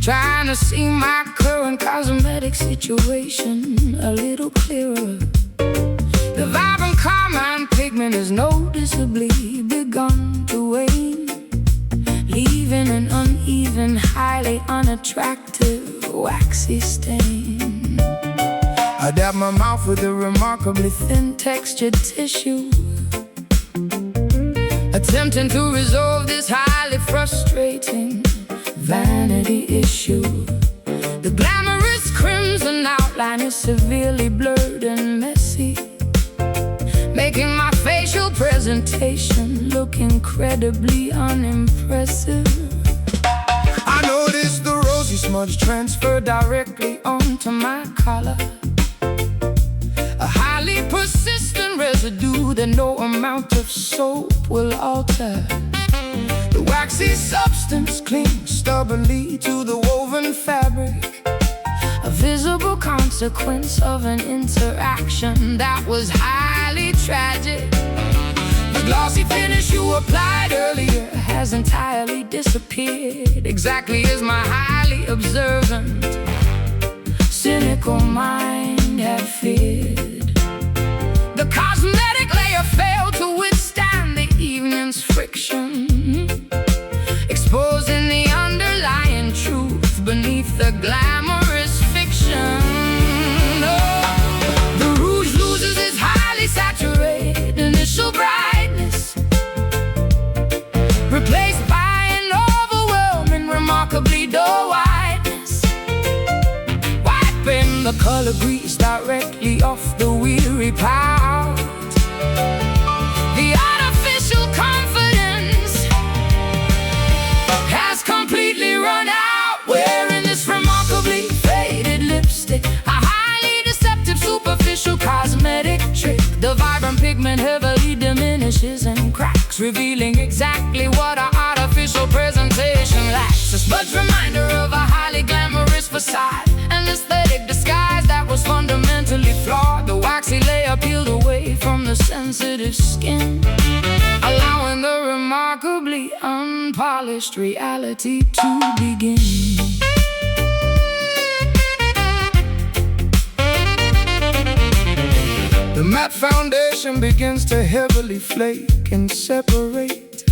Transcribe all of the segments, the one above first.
trying to see my current cosmetic situation a little clearer. The vibrant carmine pigment has noticeably begun to wane, leaving an uneven, highly unattractive, waxy stain. I dab my mouth with a remarkably thin textured tissue, attempting to resolve this highly frustrating vanity issue. The glamorous crimson outline is severely blurred and messy, making my facial presentation look incredibly unimpressive. I noticed the rosy smudge transferred directly onto my collar, a highly persistent residue that no amount of soap will alter. The waxy substance clings stubbornly to the woven fabric, a visible consequence of an interaction that was highly tragic. The glossy finish you applied earlier has entirely disappeared, exactly as my highly observant, cynical mind had feared. The cosmetic layer failed to withstand the evening's friction, exposing the underlying truth beneath the glamorous fiction. Oh, the rouge loses its highly saturated initial brightness, replaced by an overwhelming, remarkably dull whiteness, wiping the color grease directly off the weary pout. The artificial confidence has completely run out. Wearing this remarkably faded lipstick, a highly deceptive superficial cosmetic trick. The vibrant pigment heavily diminishes and cracks, revealing exactly what our artificial presentation lacks. A smudge reminder of a highly glamorous facade, an aesthetic disguise that was fundamentally flawed. The waxy layer peeled away from the sensitive skin, allowing the remarkably unpolished reality to begin. The matte foundation begins to heavily flake and separate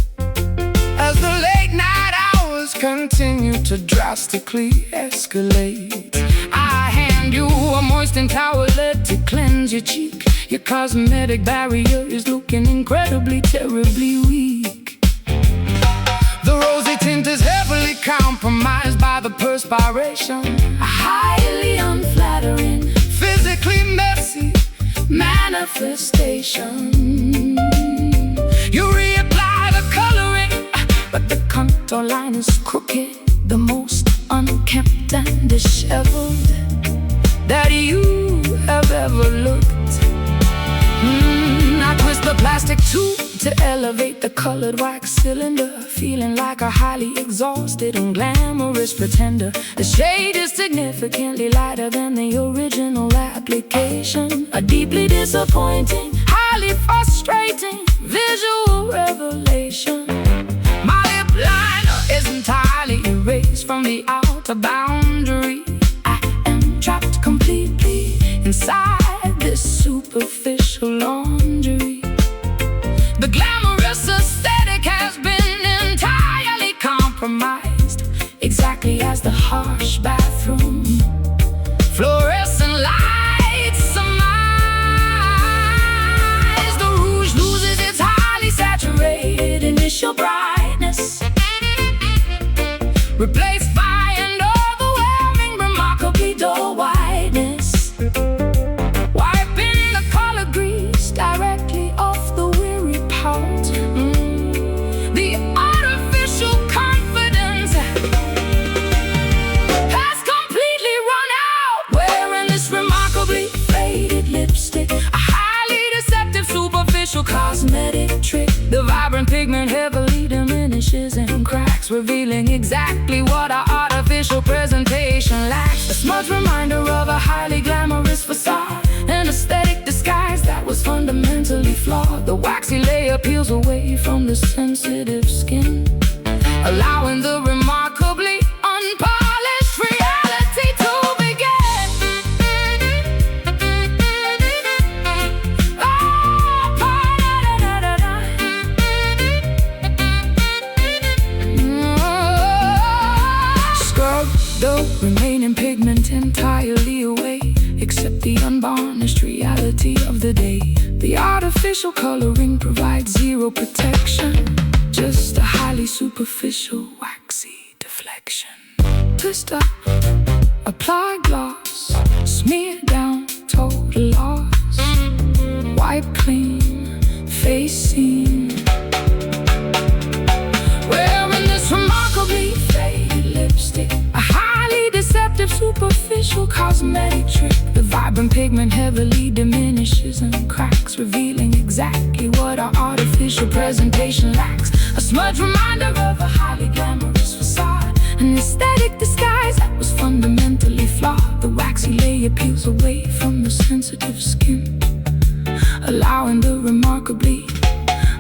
as the late night hours continue to drastically escalate. I hand you a moistened towelette to cleanse your cheek. Your cosmetic barrier is looking incredibly, terribly weak. The rosy tint is heavily compromised by the perspiration, a highly unflattering, physically messy manifestation. You reapply the coloring, but the contour line is crooked, the most unkempt and disheveled that you have ever looked. I twist the plastic tube to elevate the colored wax cylinder, feeling like a highly exhausted and glamorous pretender. The shade is significantly lighter than the original application, a deeply disappointing, highly frustrating visual revelation. My lip liner is entirely erased from the outer boundary. I am trapped completely inside this superficial laundry. The glamorous aesthetic has been entirely compromised, exactly as the harsh bathroom fluorescent lights surmise. The rouge loses its highly saturated initial brightness, replaced by an overwhelming, remarkably dull whiteness, wiping the color grease directly off the weary pout. The artificial confidence has completely run out. Wearing this remarkably faded lipstick, a highly deceptive superficial cosmetic trick. The vibrant pigment heavily diminishes and cracks, revealing exactly what our artificial presentation lacks. A smudge reminder of a highly glamorous facade, an aesthetic disguise that was fundamentally flawed. The waxy layer peels away from the sensitive skin, allowing the remarkably unpolished of the remaining pigment entirely away, except the unvarnished reality of the day. The artificial coloring provides zero protection, just a highly superficial waxy deflection. Twist up, apply gloss, smear down, total loss. Wipe clean, face seen. Wearing this remarkably faded lipstick, a highly deceptive superficial cosmetic trick. The vibrant pigment heavily diminishes and cracks, revealing exactly what our artificial presentation lacks. A smudge reminder of a highly glamorous facade, an aesthetic disguise that was fundamentally flawed. The waxy layer peels away from the sensitive skin, allowing the remarkably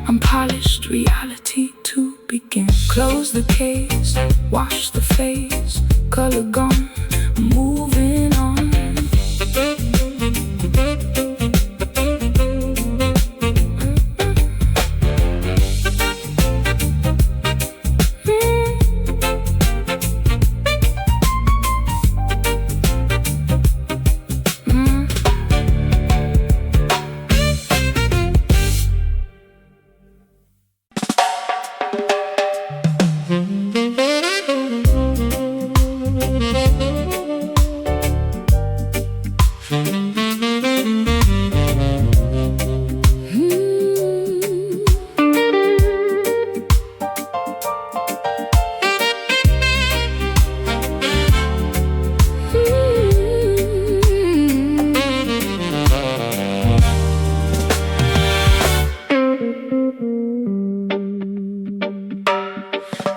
unpolished reality to begin. Close the case, wash the face, color gone, moving on.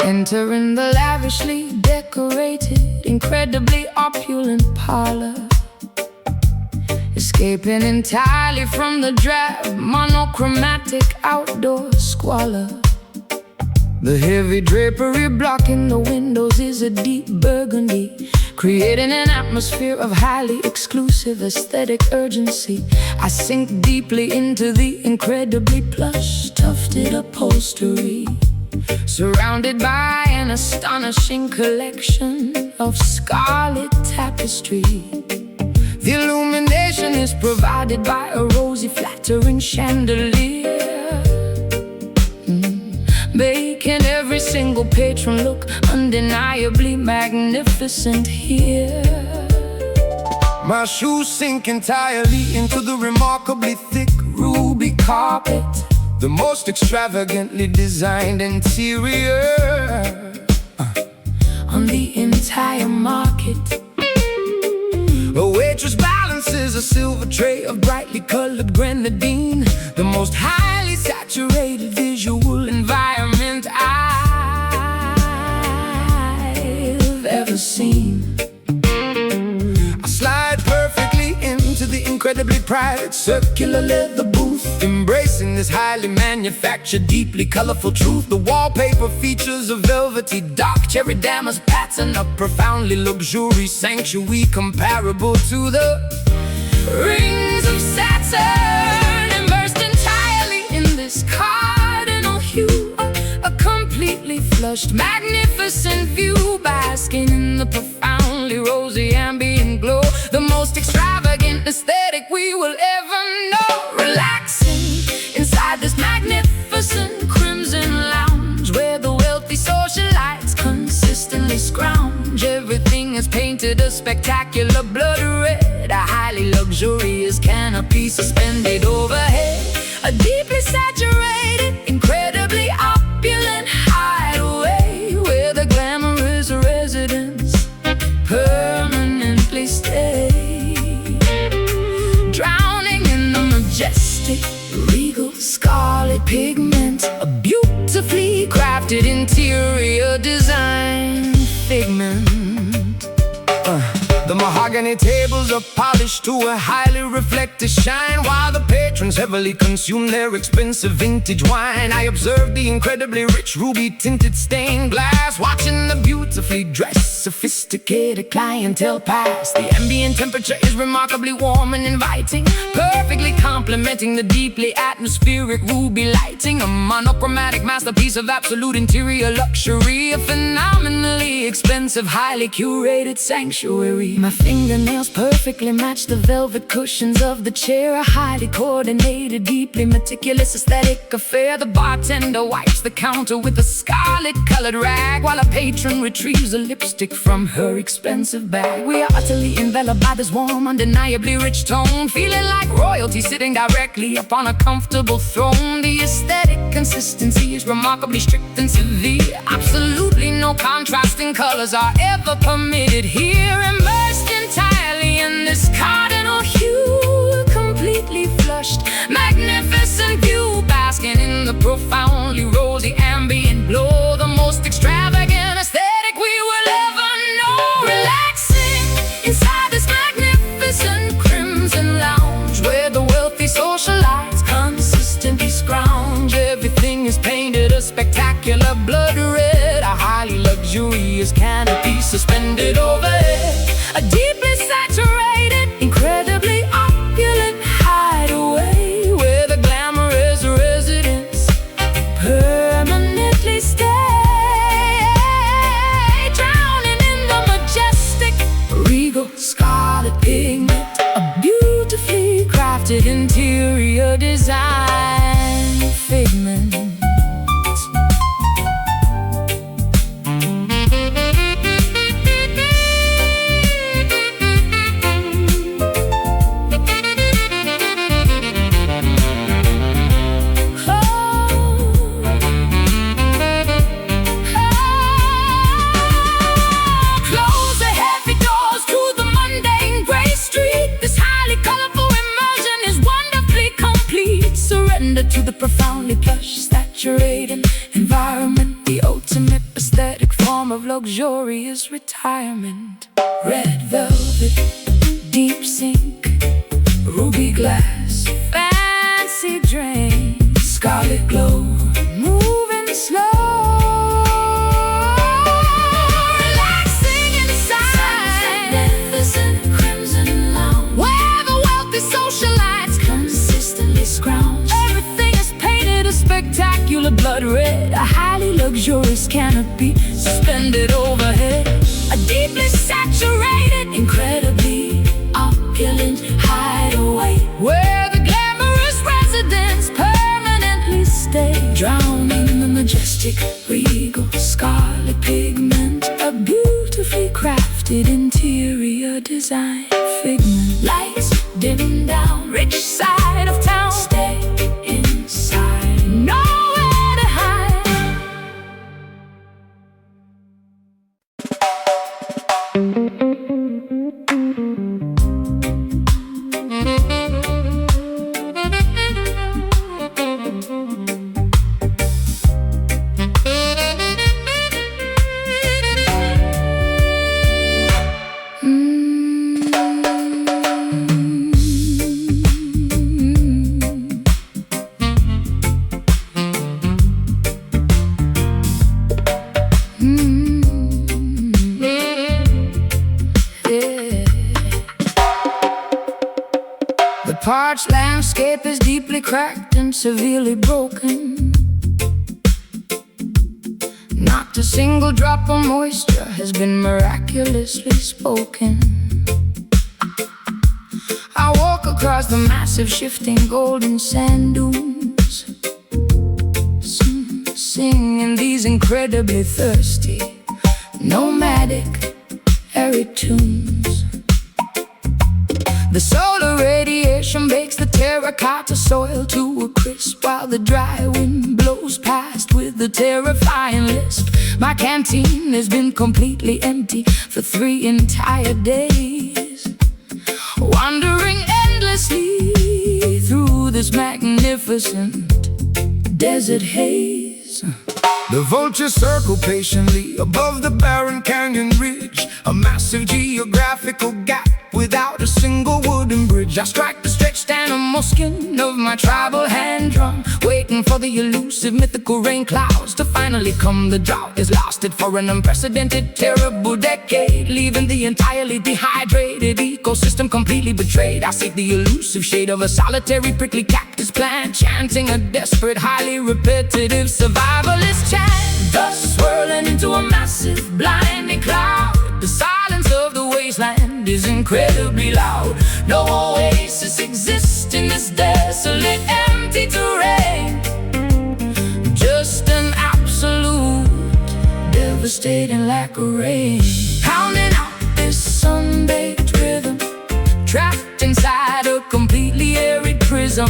Entering the lavishly decorated, incredibly opulent parlor, escaping entirely from the drab, monochromatic outdoor squalor. The heavy drapery blocking the windows is a deep burgundy, creating an atmosphere of highly exclusive aesthetic urgency. I sink deeply into the incredibly plush, tufted upholstery, surrounded by an astonishing collection of scarlet tapestry. The illumination is provided by a rosy, flattering chandelier, making every single patron look undeniably magnificent here. My shoes sink entirely into the remarkably thick ruby carpet, the most extravagantly designed interior on the entire market. A waitress balances a silver tray of brightly colored grenadine, the most highly saturated visual environment I've ever seen. I slide perfectly into the incredibly private circular leather booth, embracing this highly manufactured, deeply colorful truth. The wallpaper features a velvety dark cherry damask pattern, a profoundly luxurious sanctuary comparable to the rings of Saturn, immersed entirely in this cardinal hue. A completely flushed, magnificent view, basking in the profoundly rosy ambient glow. The most extravagant aesthetic we will ever know. Relaxing inside this magnificent crimson lounge, where the wealthy socialites consistently scrounge. Everything is painted a spectacular blood red, a highly luxurious canopy suspended overhead, a deeply saturated, incredibly opulent hideaway, where the glamorous residents permanently stay, drowning in the majestic, regal scarlet pigment, a beautifully crafted interior design figment. The mahogany tables are polished to a highly reflective shine, while the patrons heavily consume their expensive vintage wine. I observe the incredibly rich ruby-tinted stained glass, watching the beautifully dressed, sophisticated clientele pass. The ambient temperature is remarkably warm and inviting, perfectly complementing the deeply atmospheric ruby lighting. A monochromatic masterpiece of absolute interior luxury, a phenomenally expensive, highly curated sanctuary. My fingernails perfectly match the velvet cushions of the chair, a highly coordinated, deeply meticulous aesthetic affair. The bartender wipes the counter with a scarlet-colored rag, while a patron retrieves a lipstick from her expensive bag. We are utterly enveloped by this warm, undeniably rich tone, feeling like royalty sitting directly upon a comfortable throne. The aesthetic consistency is remarkably strict and severe. Absolutely no contrasting colors are ever permitted here. Immersed entirely in this cardinal hue, completely flushed, magnificent view, basking in the profoundly rosy ambient glow. The most extravagant aesthetic we will ever know. Relaxing inside this magnificent crimson lounge, where the wealthy socialites consistently scrounge. Everything is painted a spectacular blood red, a highly luxurious canopy suspended overhead. A deeply saturated, incredibly opulent hideaway, where the glamorous residents permanently stay, drowning in the majestic, regal scarlet pigment. A beautifully crafted interior design figment. To the profoundly plush, saturated environment, the ultimate aesthetic form of luxurious retirement. Red velvet, deep sink, ruby glass, fancy drink, scarlet glow, moving slow, relaxing inside magnificent crimson lounge, where the wealthy socialites consistently scrounge. Spectacular blood red, a highly luxurious canopy suspended overhead. A deeply saturated, incredibly opulent hideaway, where the glamorous residents permanently stay, drowning in the majestic, regal scarlet pigment. A beautifully crafted interior design figment. Lights dim down, rich side of town, stay inside, nowhere to hide. Parched landscape is deeply cracked and severely broken. Not a single drop of moisture has been miraculously spoken. I walk across the massive shifting golden sand dunes, singing these incredibly thirsty, nomadic, arid tunes. The solar radiation bakes the terracotta soil to a crisp, while the dry wind blows past with a terrifying lisp. My canteen has been completely empty for 3 entire days, wandering endlessly through this magnificent desert haze. The vultures circle patiently above the barren canyon ridge, a massive geographical gap without a single wooden bridge. I strike the stretched animal skin of my tribal hand drum, waiting for the elusive mythical rain clouds to finally come. The drought has lasted for an unprecedented, terrible decade, leaving the entirely dehydrated ecosystem completely betrayed. I seek the elusive shade of a solitary prickly cactus plant, chanting a desperate, highly repetitive survivalist chant, thus swirling into a massive, blinding cloud. The silence of the wasteland is incredibly loud. No oasis exists in this desolate, empty terrain. Just an absolute, devastating lack of rain, pounding out this sun-baked rhythm, trapped inside a completely arid prism,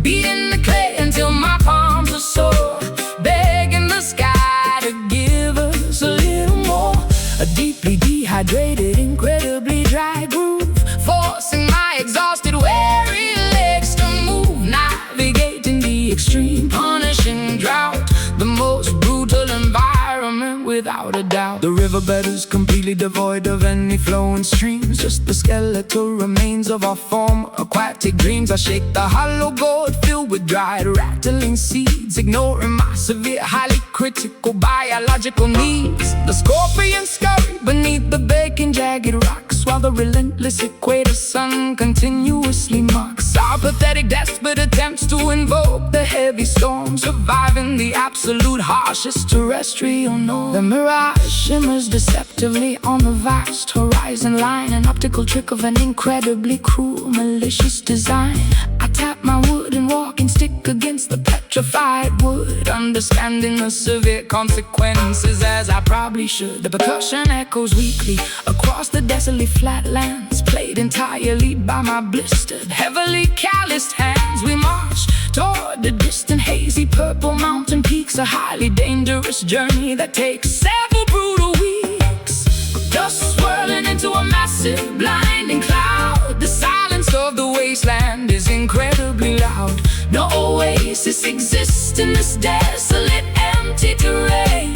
beating the clay until my palms are sore, begging the sky to give us a little more. A deeply dehydrated, incredibly dry groove, forcing my exhausted, weary legs to move, navigating the extreme, punishing drought, the most brutal environment without a doubt. The riverbed is completely devoid of any flowing streams, just the skeletal remains of our former aquatic dreams. I shake the hollow gourd filled with dried, rattling seeds, ignoring my severe, highly critical biological needs. The scorpions scurry beneath the baking jagged rocks, while the relentless equator sun continuously mocks our pathetic, desperate attempts to invoke the heavy storm, surviving the absolute harshest terrestrial norm. The mirage shimmers deceptively on the vast horizon line, an optical trick of an incredibly cruel, malicious design. I tap my wooden walking stick against the petrified wood, understanding the severe consequences as I probably should. The percussion echoes weakly across the desolate flatlands, played entirely by my blistered, heavily calloused hands. We march toward the distant, hazy purple mountain peaks, a highly dangerous journey that takes several brutal weeks. Dust swirling into a massive, blinding cloud. The silence of the wasteland is incredibly loud. No oasis exists in this desolate, empty terrain.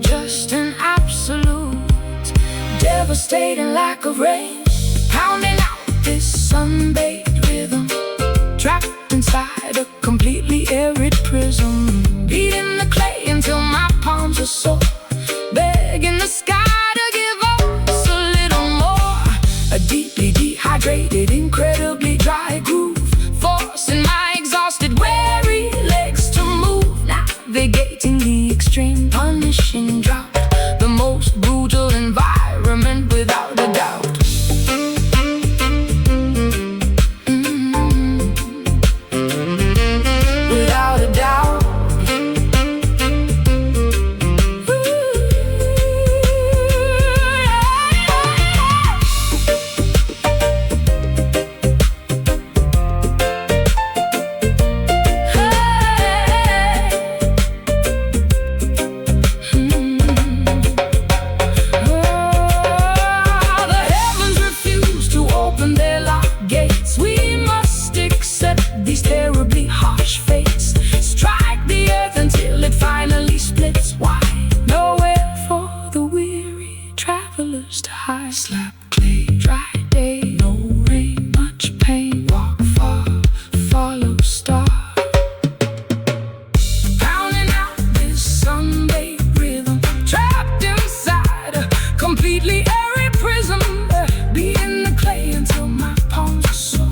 Just an absolute, devastating lack of rain, pounding out this sun-baked rhythm, trapped inside a completely arid prism, beating the clay until my palms are sore, begging the sky to give us a little more. A deeply dehydrated, incredibly dry groove, forcing my exhausted, weary legs to move, navigating the extreme, punishing drought, the most brutal environment without a doubt. Without a doubt. These terribly harsh fates strike the earth until it finally splits wide. Nowhere for the weary travelers to hide. Slap clay, dry day, no rain, much pain. Walk far, follow star, pounding out this sun-baked rhythm, trapped inside a completely airy prism, beating the clay until my palms are sore,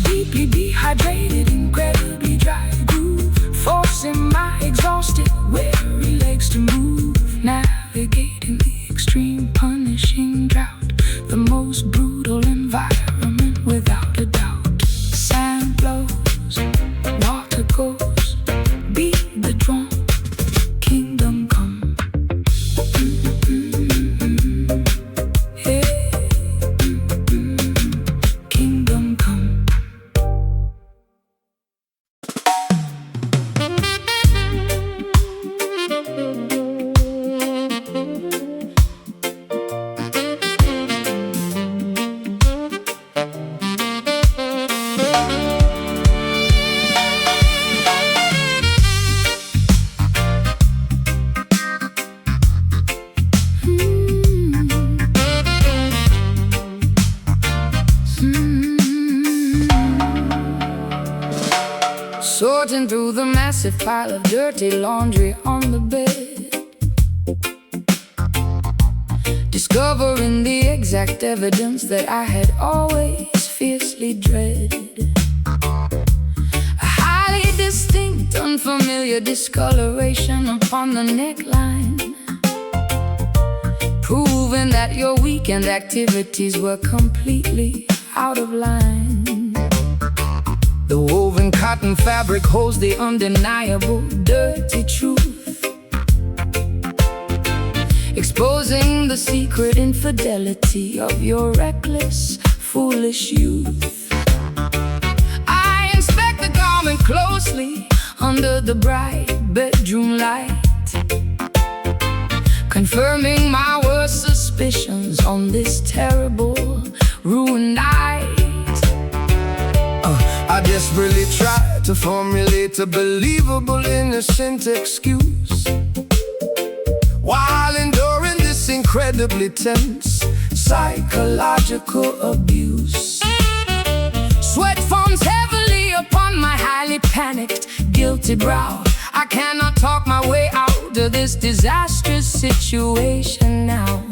deeply dehydrated, incredibly dry groove, forcing my exhausted, weary legs to move, navigating the extreme, punishing drought, the most brutal environment without a doubt. Sand blows, water goes, beat the drum, kingdom come. Sorting through the massive pile of dirty laundry on the bed, discovering the exact evidence that I had always fiercely dreaded. A highly distinct, unfamiliar discoloration upon the neckline, proving that your weekend activities were completely out of line. The woven cotton fabric holds the undeniable dirty truth, exposing the secret infidelity of your reckless, foolish youth. I inspect the garment closely under the bright bedroom light, confirming my worst suspicions on this terrible, ruined night. I desperately tried to formulate a believable, innocent excuse, while enduring this incredibly tense psychological abuse. Sweat forms heavily upon my highly panicked, guilty brow. I cannot talk my way out of this disastrous situation now.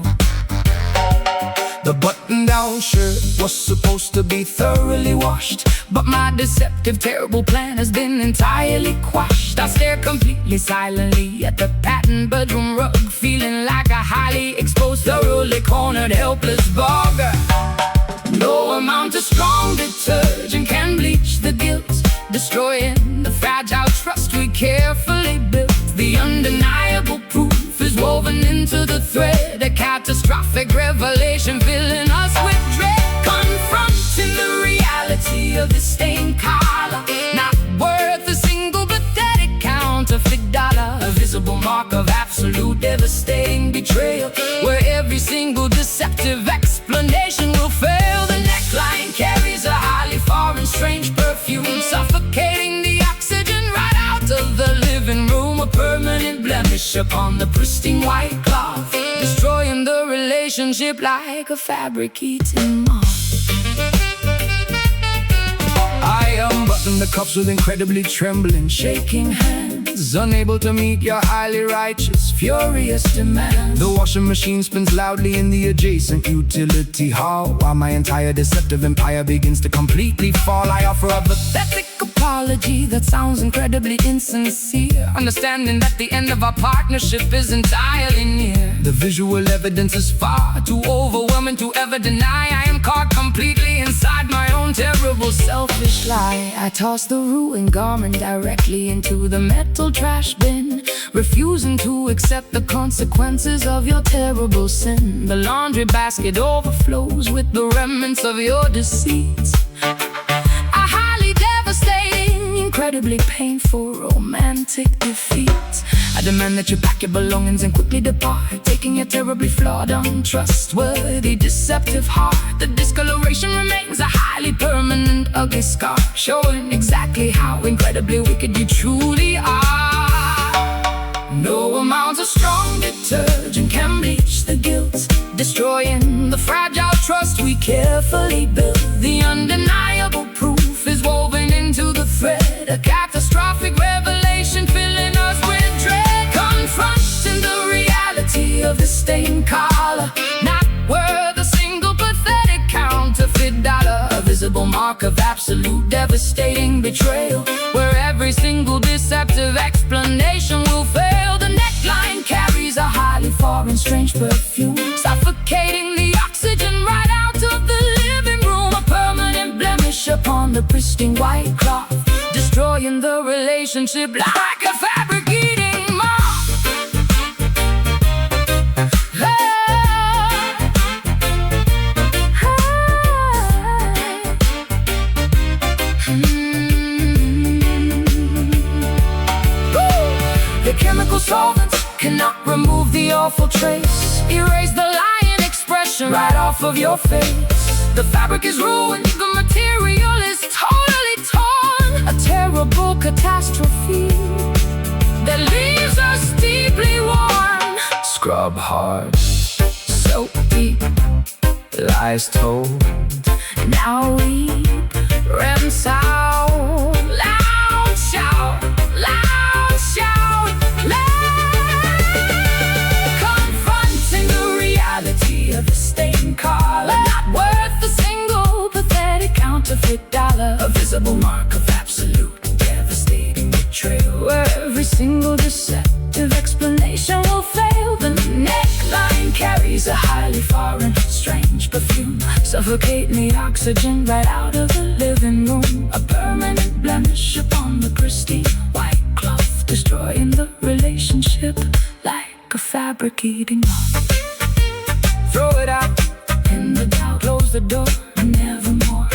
The button-down shirt was supposed to be thoroughly washed, but my deceptive, terrible plan has been entirely quashed. I stare completely silently at the patterned bedroom rug, feeling like a highly exposed, thoroughly cornered, helpless bug. No amount of strong detergent can bleach the guilt, destroying the fragile trust we carefully built. The undeniable proof is woven into the thread, a catastrophic revelation filling us with dread. Confronting the reality of this stained collar, not worth a single pathetic counterfeit dollar. A visible mark of absolute devastating betrayal, where every single deceptive explanation will fail. The neckline carries a highly foreign, strange perfume, suffocating the oxygen right out of the living room. A permanent blemish upon the pristine white cloth, destroying the relationship like a fabric-eating moth. I unbuttoned the cuffs with incredibly trembling, shaking hands, unable to meet your highly righteous, furious demand. The washing machine spins loudly in the adjacent utility hall, while my entire deceptive empire begins to completely fall. I offer a pathetic apology that sounds incredibly insincere, understanding that the end of our partnership is entirely near. The visual evidence is far too overwhelming to ever deny. I am caught completely inside my own terrible, selfish lie. I toss the ruined garment directly into the metal trash bin, refusing to accept the consequences of your terrible sin. The laundry basket overflows with the remnants of your deceit. A highly devastating, incredibly painful, romantic defeat. I demand that you pack your belongings and quickly depart, taking your terribly flawed, untrustworthy, deceptive heart. The discoloration remains a highly permanent, ugly scar, showing exactly how incredibly wicked you truly are. No amount of strong detergent can bleach the guilt, destroying the fragile trust we carefully built. The undeniable proof is woven into the thread, a catastrophic revelation filling us with dread. Confronting the reality of this stained collar, not worth a single pathetic counterfeit dollar. A visible mark of absolute devastating betrayal, where every single deceptive explanation will fail. The neckline carries a highly foreign, strange perfume, suffocating the oxygen right out of the living room. A permanent blemish upon the pristine white cloth, destroying the relationship like a fabric-eating moth. The chemical solvents cannot remove the awful trace, erase the lying expression right off of your face. The fabric is ruined, the material is totally torn, a terrible catastrophe that leaves us deeply worn. Scrub hard, So deep, lies told, now weep, rinse out, loud shout. release a highly foreign, strange perfume, suffocating the oxygen right out of the living room. A permanent blemish upon the pristine white cloth, destroying the relationship like a fabric eating moth. Throw it out in the doubt, close the door, nevermore.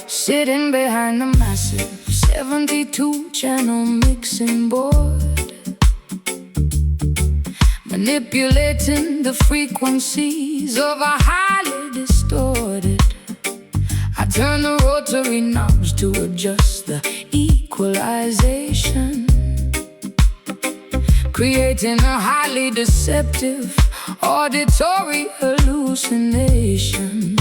Sitting behind the massive 72-channel mixing board, manipulating the frequencies of a highly distorted. I turn the rotary knobs to adjust the equalization, creating a highly deceptive auditory hallucination.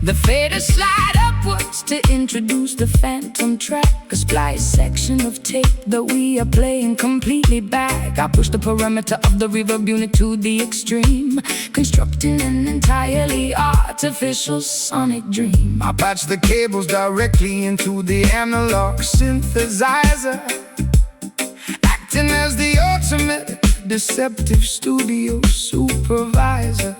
The faders slide upwards to introduce the phantom track, a splice section of tape that we are playing completely back. I push the parameter of the reverb unit to the extreme, constructing an entirely artificial sonic dream. I patch the cables directly into the analog synthesizer, acting as the ultimate deceptive studio supervisor.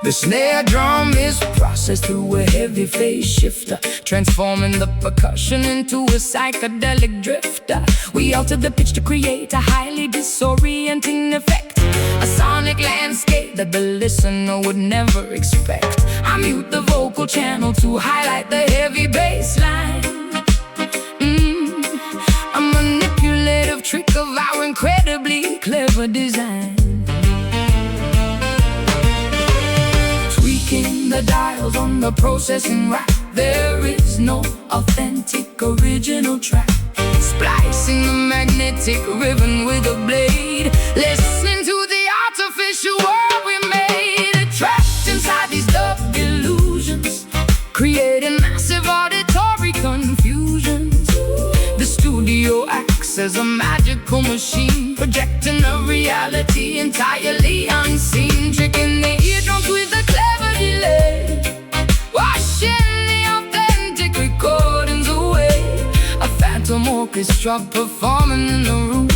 The snare drum is processed through a heavy phase shifter, transforming the percussion into a psychedelic drifter. We alter the pitch to create a highly disorienting effect, a sonic landscape that the listener would never expect. I mute the vocal channel to highlight the heavy bass line, a manipulative trick of our incredibly clever design. The dials on the processing rack, there is no authentic original track. Splicing the magnetic ribbon with a blade, listening to the artificial world we made. Trapped inside these dub illusions, creating massive auditory confusions. The studio acts as a magical machine, projecting a reality entirely unseen, tricking the eardrums with a clever delay, washing the authentic recordings away. A phantom orchestra performing in the room,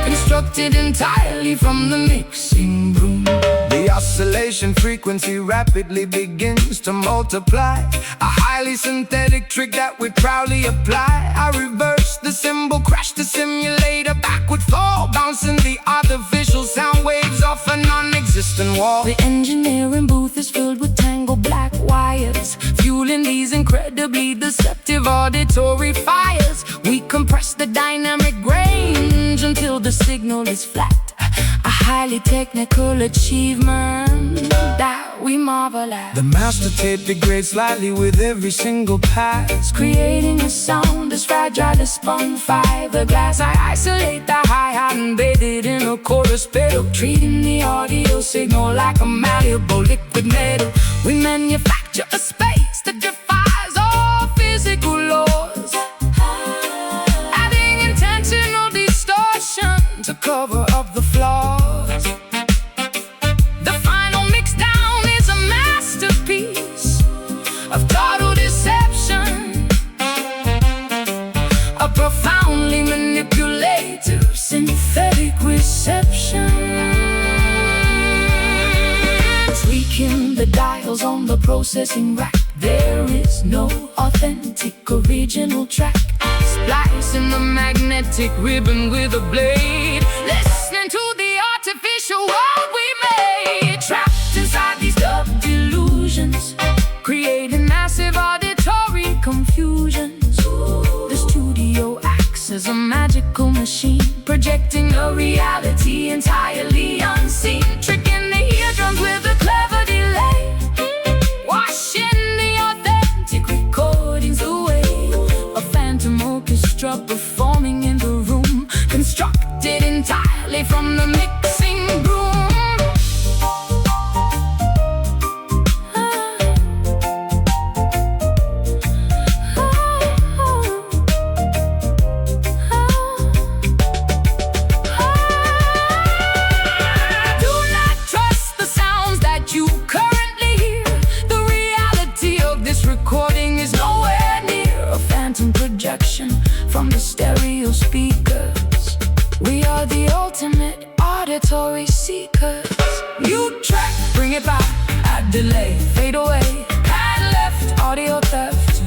constructed entirely from the mixing broom. The oscillation frequency rapidly begins to multiply, a highly synthetic trick that we proudly apply. I reverse the cymbal, crash the simulator, backward fall, bouncing the artificial sound waves off a non-existent wall. The engineering booth is filled with tangled black wires, fueling these incredibly deceptive auditory fires. We compress the dynamic range until the signal is flat, a highly technical achievement that we marvel at. The master tape degrades slightly with every single pass, creating a sound as fragile as spun fiberglass. I isolate the hi-hat and bathe it in a chorus pedal, treating the audio signal like a malleable liquid metal. We manufacture a space that defies all physical laws, adding intentional distortion to cover up the flaws. The final mixdown is a masterpiece of total deception, a profoundly manipulative synthetic reception. Tweaking the dials on the processing rack, there is no authentic original track. Splicing the magnetic ribbon with a blade, listening to the artificial world we made. Trapped inside these dub illusions, creating massive auditory confusions. The studio acts as a magical machine, projecting a reality entirely unseen, tricking the eardrums with a clever entirely from the mixing broom. Do not trust the sounds that you currently hear. The reality of this recording is nowhere near a phantom projection from the stereo speakers. We are the ultimate auditory seekers. Mute track, bring it back, add delay, fade away, pan left, audio theft.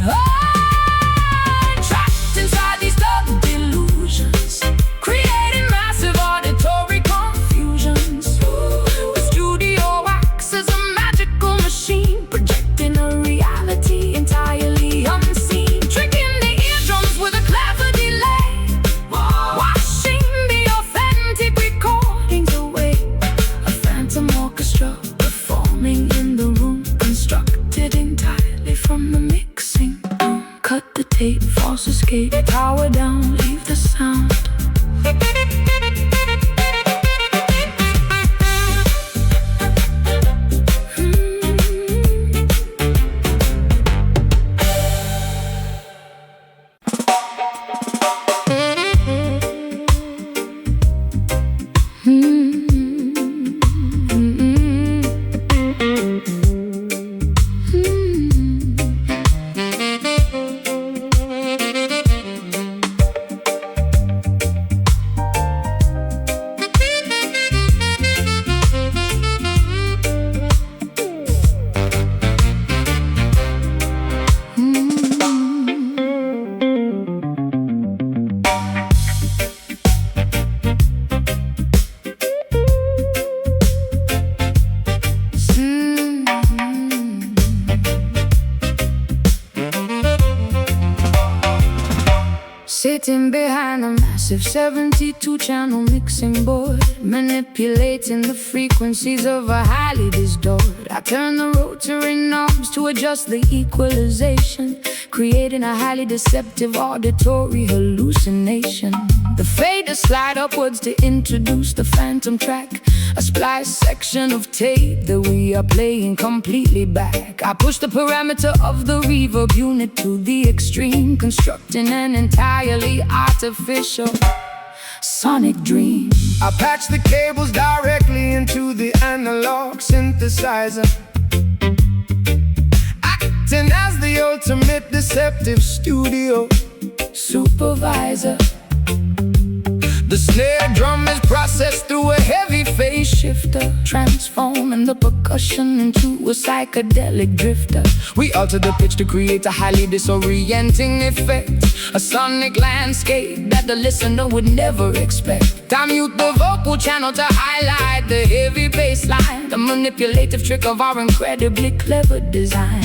Trapped inside these double delusions, creating massive auditory confusions. The studio acts as a magical machine, projecting a reality entirely unseen, tricking the eardrums with a clever delay, washing the authentic recordings away. A phantom orchestra performing in the room, constructed entirely from the mixing room. Cut the tape, false escape, power down, leave the sound. Sitting behind a massive 72-channel mixing board, manipulating the frequencies of a highly distorted. I turn the rotary knobs to adjust the equalization, creating a highly deceptive auditory hallucination. The fader slide upwards to introduce the phantom track, a splice section of tape that we are playing completely back. I push the parameter of the reverb unit to the extreme, constructing an entirely artificial sonic dream. I patch the cables directly into the analog synthesizer, acting as the ultimate deceptive studio supervisor. The snare drum is processed through a heavy phase shifter, transforming the percussion into a psychedelic drifter. We alter the pitch to create a highly disorienting effect, a sonic landscape that the listener would never expect. I mute the vocal channel to highlight the heavy bass line, the manipulative trick of our incredibly clever design.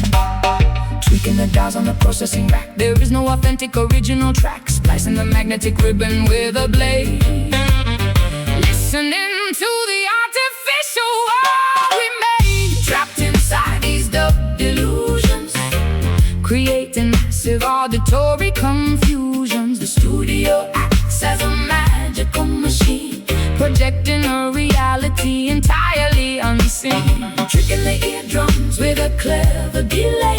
Tweaking the dials on the processing rack, there is no authentic original track. Splicing the magnetic ribbon with a blade, listening to the artificial world we made. Trapped inside these double delusions, creating massive auditory confusions. The studio acts as a magical machine, projecting a reality entirely unseen, tricking the eardrums with a clever delay,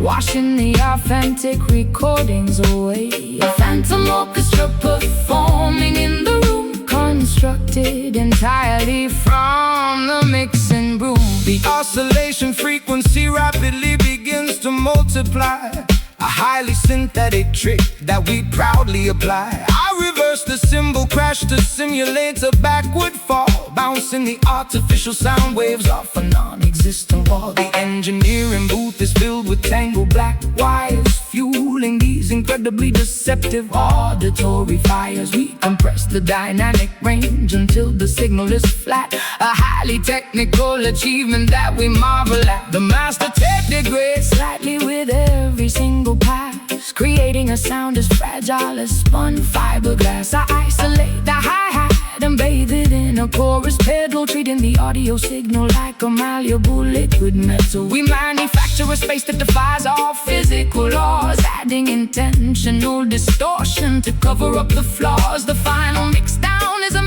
washing the authentic recordings away. A phantom orchestra performing in the room, constructed entirely from the mixing broom. The oscillation frequency rapidly begins to multiply, a highly synthetic trick that we proudly apply. I reverse the cymbal crash to simulate a backward fall, bouncing the artificial sound waves off a non-existent wall. The engineering booth is filled with tangled black wires, fueling these incredibly deceptive auditory fires. We compress the dynamic range until the signal is flat, a highly technical achievement that we marvel at. The master tape degrades slightly with every single pass, creating a sound as fragile as spun fiberglass. I isolate the hi-hat and bathe it in a chorus pedal, treating the audio signal like a malleable liquid metal. We manufacture a space that defies all physical laws, adding intentional distortion to cover up the flaws. The final mix down is a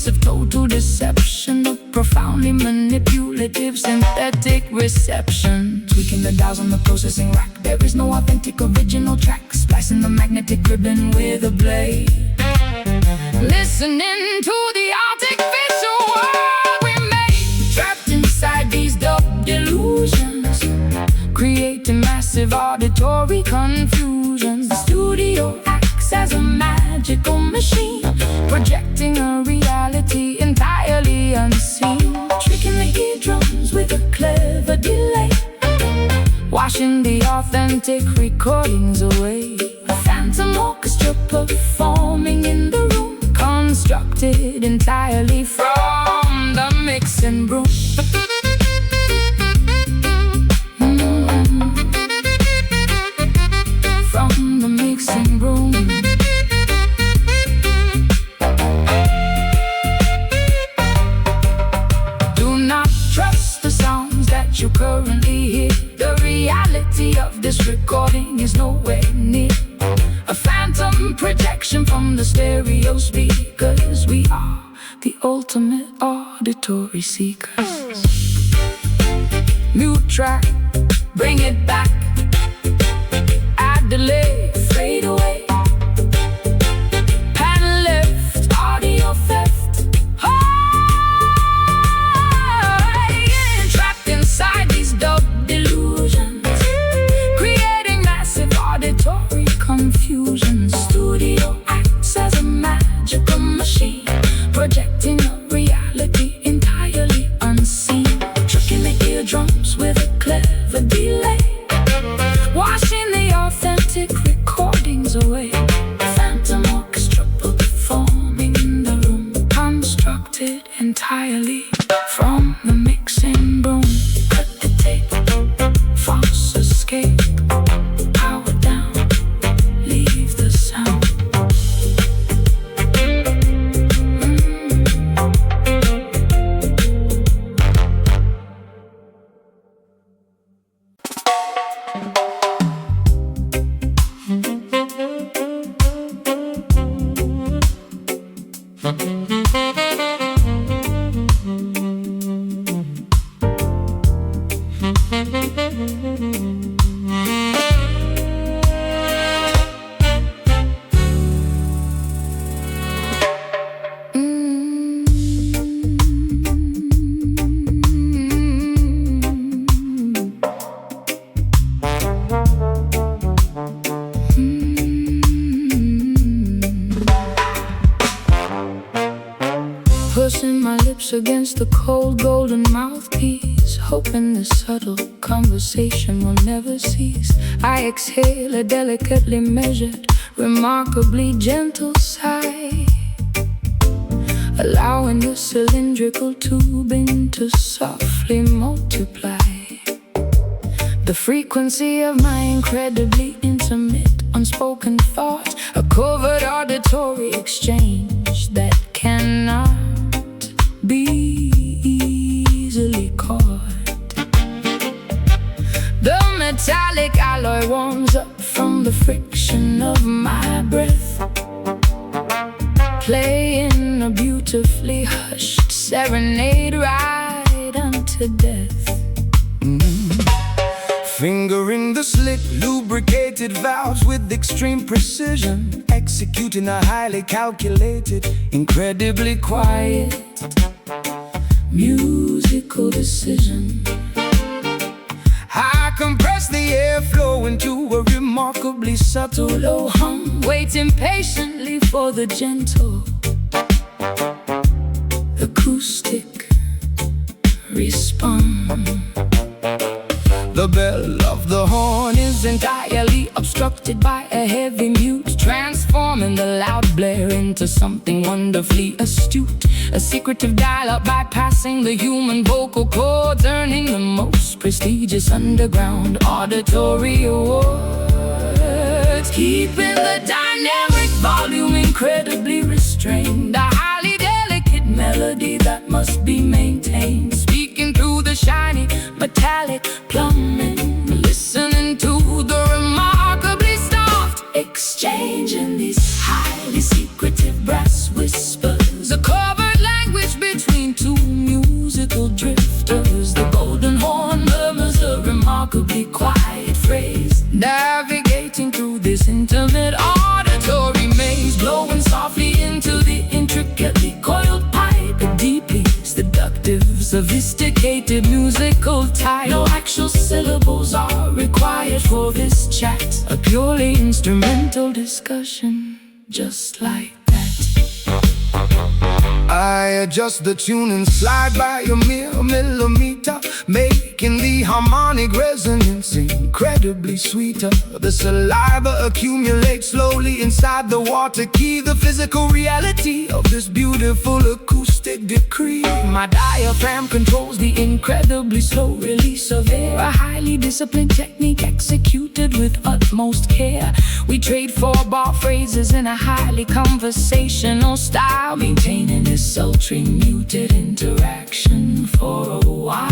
piece of total deception, of profoundly manipulative synthetic reception. Tweaking the dials on the processing rack, there is no authentic original track. Splicing the magnetic ribbon with a blade, listening to the artificial world we made. Trapped inside these double delusions, creating massive auditory confusions. The studio acts as a magical machine, projecting a reality entirely unseen. Tricking the eardrums with a clever delay, washing the authentic recordings away. A phantom orchestra performing in the room, constructed entirely from the mixing broom. From the mixing broom. Do not trust the sounds that you currently hear. The reality of this recording is nowhere near a phantom projection from the stereo speakers. We are the ultimate auditory seekers. Mute track, bring it back. Add delay, fade away. Pan left, audio theft. Oh, yeah. Trapped inside these double delusions, creating massive auditory confusion. Studio acts as a magical machine, projecting a reality entirely unseen. Tricking the eardrums with a clever delay, washing the authentic recordings away. Phantom orchestra performing in the room, constructed entirely from the mixing broom. Cut the tape, false escape. Power down, leave the sound. Pushing my lips against the cold golden mouthpiece, hoping the subtle conversation will never cease. I exhale a delicately measured, remarkably gentle sigh, allowing the cylindrical tubing to softly multiply. The frequency of my incredibly intimate, unspoken thoughts, a covert auditory exchange that cannot be easily caught. The metallic alloy warms up from the friction of my breath, playing a beautifully hushed serenade right unto death. Fingering the slick, lubricated valves with extreme precision, executing a highly calculated, incredibly quiet musical decision. I compress the airflow into a remarkably subtle low hum, Waiting patiently for the gentle acoustic response. The bell of the horn is Entirely obstructed by a heavy mute, transforming the loud blare into something wonderfully astute. A secretive dial-up bypassing the human vocal cords, earning the most prestigious underground auditory awards. Keeping the dynamic volume incredibly restrained, a highly delicate melody that must be maintained. Speaking through the shiny metallic plumbing, listening to the remarkably soft exchange in these highly secretive brass whispers. A covert sophisticated musical type. No actual syllables are required for this chat. A purely instrumental discussion, just like I adjust the tune and slide by a mere millimeter, making the harmonic resonance incredibly sweeter. The saliva accumulates slowly inside the water key, the physical reality of this beautiful acoustic decree. My diaphragm controls the incredibly slow release of air, a highly disciplined technique executed with utmost care. We trade four-bar phrases in a highly conversational style, maintaining this sultry muted interaction for a while.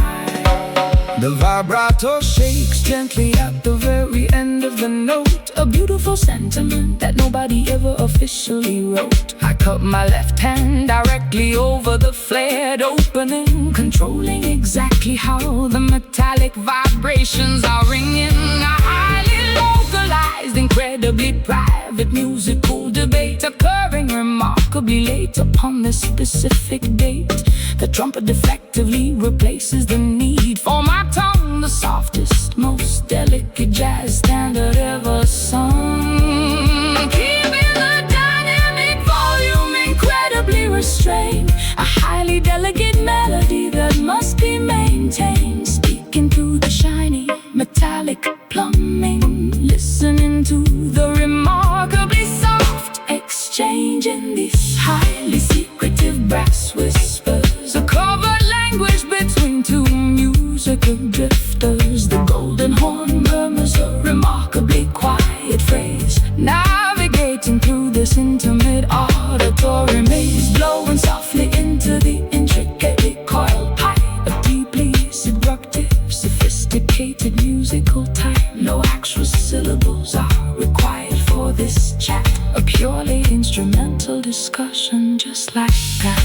The vibrato Shakes gently at the very end of the note, a beautiful sentiment that nobody ever officially wrote. I cut my left hand directly over the flared opening, controlling exactly how the metallic vibrations are ringing. A highly localized, incredibly private musical debate occurring remarkably late upon this specific date. The trumpet effectively replaces the need for my tongue, the softest, most delicate jazz standard ever sung. Keeping the dynamic volume incredibly restrained, a highly delicate melody that must be maintained, speaking through the shiny metallic plumbing, listening to the remarkably soft exchange in these highly secretive brass whispers, a covert language between two musical drifters. The golden horn murmurs a remarkably quiet phrase, navigating through this intimate auditory maze, blowing softly into the intricately coiled pipe. A deeply seductive, sophisticated musical type. No actual syllables are required for this chat. A purely instrumental discussion, just like that.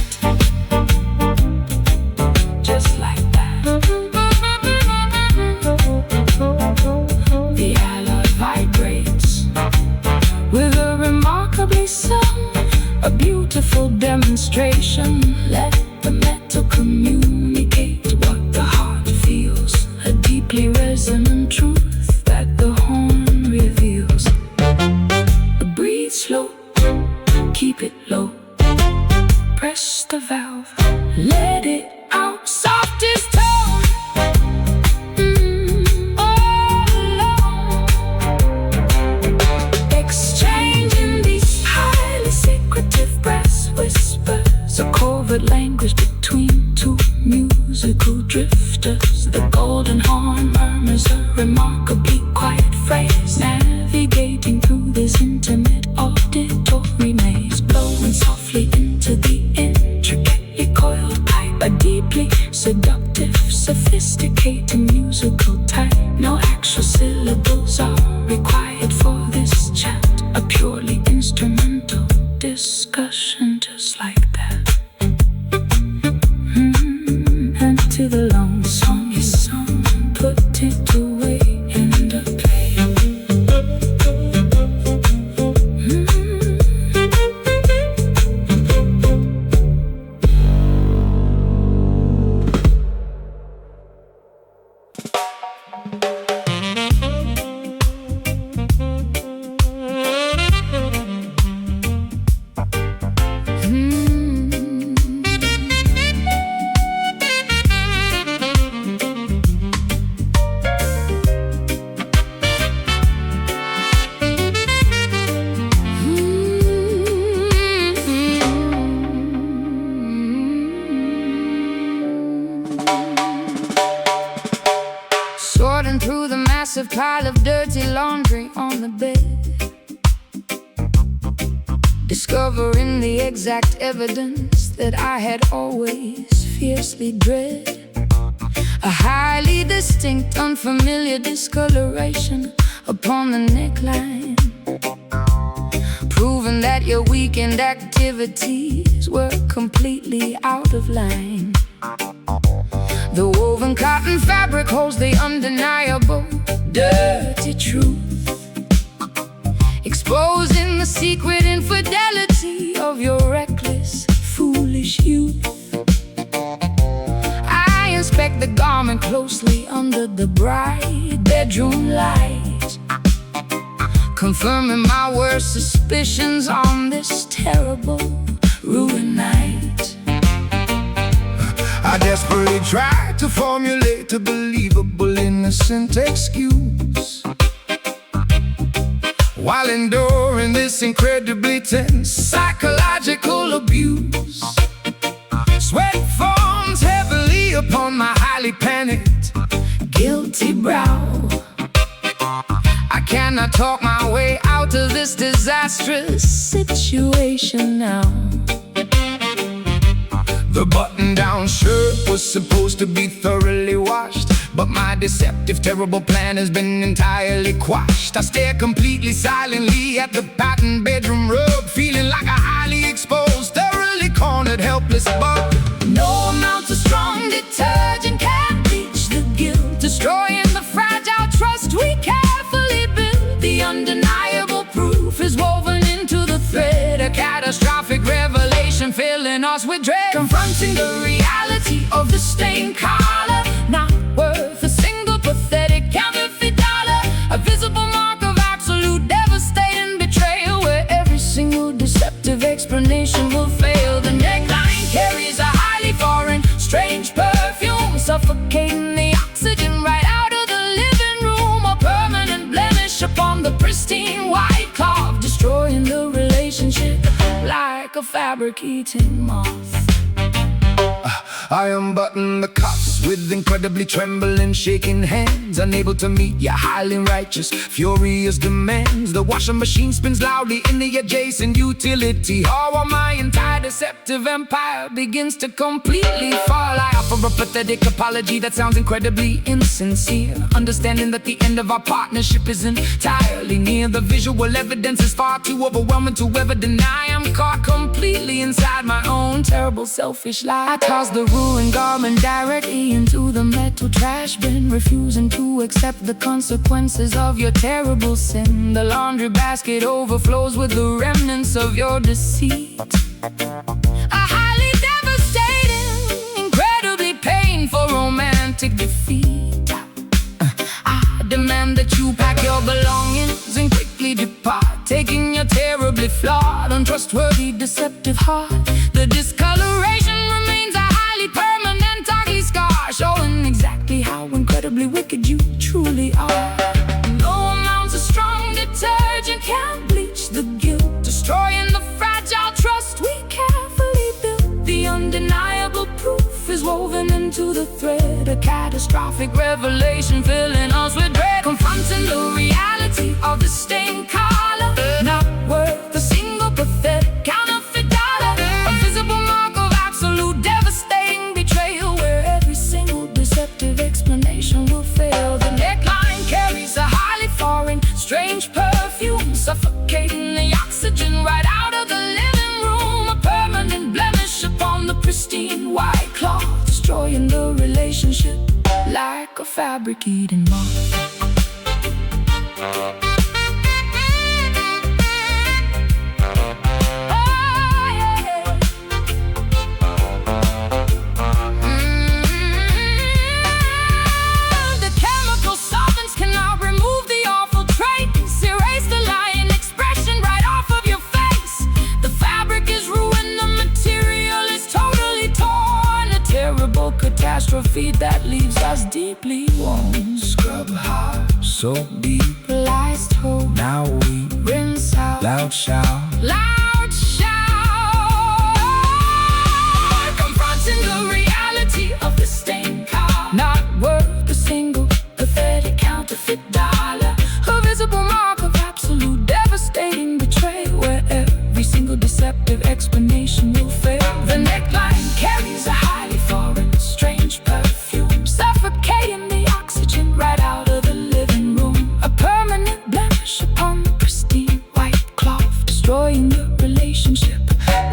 Just like that. The alloy vibrates with a remarkably sung, a beautiful demonstration. Let the metal communicate what the heart feels, a deeply resonant truth that the horn reveals. Breathe slow, keep it low, press the valve, let it out, softest tone. Exchanging these highly secretive brass whispers, a covert language between two musical drifters. The golden horn murmurs a remarkably quiet phrase, navigating through this intimate auditory maze, blowing softly into the intricately coiled pipe. A deeply seductive, sophisticated musical type. No actual syllables are required for this chat. A purely instrumental discussion, just like that. And to the long song is sung, put it away in the play. Sorting through the massive pile of dirty laundry on the bed, discovering the exact evidence that I had always fiercely dread. A highly distinct, unfamiliar discoloration upon the neckline, proving that your weekend activities were completely out of line. The woven cotton fabric holds the undeniable dirty truth, exposing the secret infidelity of your reckless, foolish youth. I inspect the garment closely under the bright bedroom light, confirming my worst suspicions on this terrible, ruined night. I desperately tried to formulate a believable, innocent excuse, while enduring this incredibly tense psychological abuse. Sweat forms heavily upon my highly panicked, Guilty brow. I cannot talk my way out of this disastrous Situation now. The button-down shirt was supposed to be thoroughly washed, but my deceptive, terrible plan has been entirely quashed. I stare completely silently at the patterned bedroom rug, feeling like a highly exposed, thoroughly cornered, helpless bug. No amount of strong detergent can bleach the guilt, destroying the fragile trust we carefully built. The undeniable proof is woven into the thread, a catastrophic revelation filling us with dread. Confronting the reality of the stained collar, not worth a single pathetic counterfeit dollar. A visible mark of absolute devastating betrayal, where every single deceptive explanation will fail. The neckline carries a highly foreign, strange perfume, suffocating the oxygen right out of the living room. A permanent blemish upon the pristine white cloth, destroying the relationship like a fabric-eating moth. I unbutton the cuffs with incredibly trembling, shaking hands, unable to meet your highly righteous, furious demands. The washing machine spins loudly in the adjacent utility hall, while my entire deceptive empire begins to completely fall. I offer a pathetic apology that sounds incredibly insincere, understanding that the end of our partnership is entirely near. The visual evidence is far too overwhelming to ever deny. I'm caught completely inside my own terrible, selfish lie. I toss the ruined garment directly into the metal trash bin, refusing to accept the consequences of your terrible sin. The laundry basket overflows with the remnants of your deceit. A highly devastating, incredibly painful romantic defeat. I demand that you pack your belongings and quickly depart, taking your terribly flawed, untrustworthy, deceptive heart. The discoloration remains a highly permanent, ugly scar, showing exactly how incredibly wicked you truly are. No amounts of strong detergent can bleach the guilt, destroying the fragile trust we carefully built. The undeniable proof is woven into the thread, a catastrophic revelation filling us with dread. Confronting the reality of the stained collar, not worth a single pathetic counterfeit dollar. A visible mark of absolute devastating betrayal, where every single deceptive explanation will fail. The neckline carries a highly foreign, strange perfume, suffocating the oxygen right out of the living room. A permanent blemish upon the pristine white cloth, destroying the relationship like a fabric-eating moth. Catastrophe that leaves us deeply worn. scrub hard, so deep, Lies told, now we rinse out, loud shout. loud shout. Confronting the reality of the stained car, not worth a single pathetic counterfeit dollar. A visible mark of absolute devastating betrayal, where every single deceptive explanation will fail. The neckline carries a highly foreign, strange perfume, suffocating the oxygen right out of the living room. A permanent blemish upon the pristine white cloth, destroying the relationship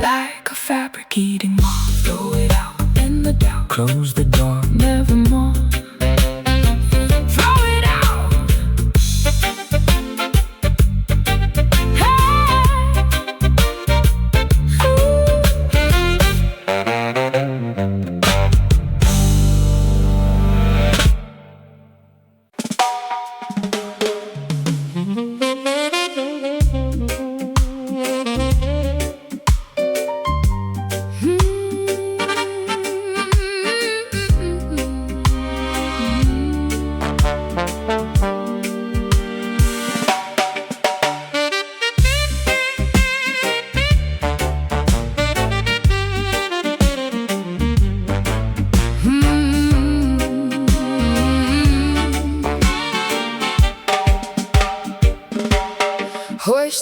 like a fabric-eating moth. Throw it out in the dark, Close the door, nevermore. Throw it out. Hey. Ooh.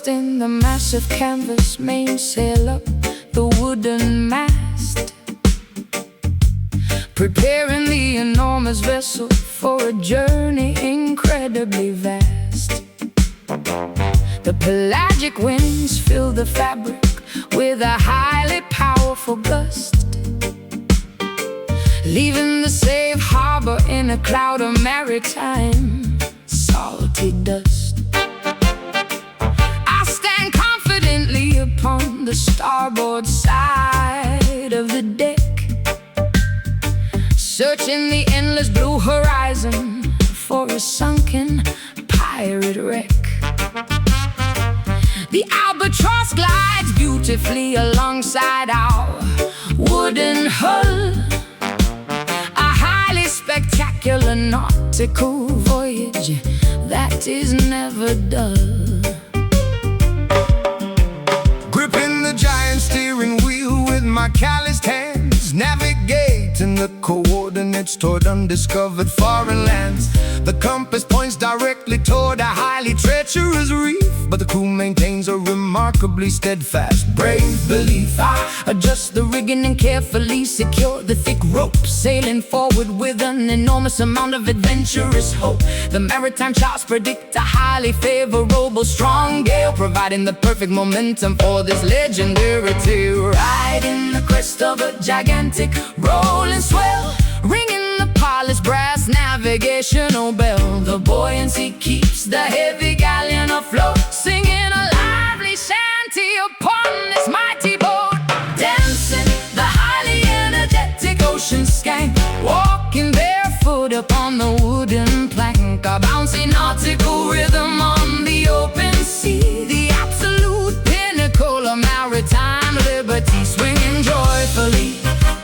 hoisting the massive canvas mainsail up the wooden mast, preparing the enormous vessel for a journey incredibly vast. The pelagic winds fill the fabric with a highly powerful gust, leaving the safe harbor in a cloud of maritime salty dust. I stand confidently upon the starboard side of the deck, searching the endless blue horizon for a sunken pirate wreck. The albatross glides beautifully alongside our wooden hull, a highly spectacular nautical voyage that is never dull. Gripping the giant steering wheel with my calloused hands, navigating the coordinates toward undiscovered foreign lands. The compass points directly toward a highly treacherous reef, but the crew maintains a remarkably steadfast, brave belief. I adjust the rigging and carefully secure the thick rope, sailing forward with an enormous amount of adventurous hope. The maritime charts predict a highly favorable strong gale, providing the perfect momentum for this legendary tale. Riding the crest of a gigantic rolling swell, ringing the polished brass navigational bell. The buoyancy keeps the heavy galleon afloat, singing a lively shanty upon this mighty boat. Dancing the highly energetic ocean skank, walking barefoot upon the wooden plank, a bouncy nautical rhythm on the open sea, the absolute pinnacle of maritime liberty, swinging joyfully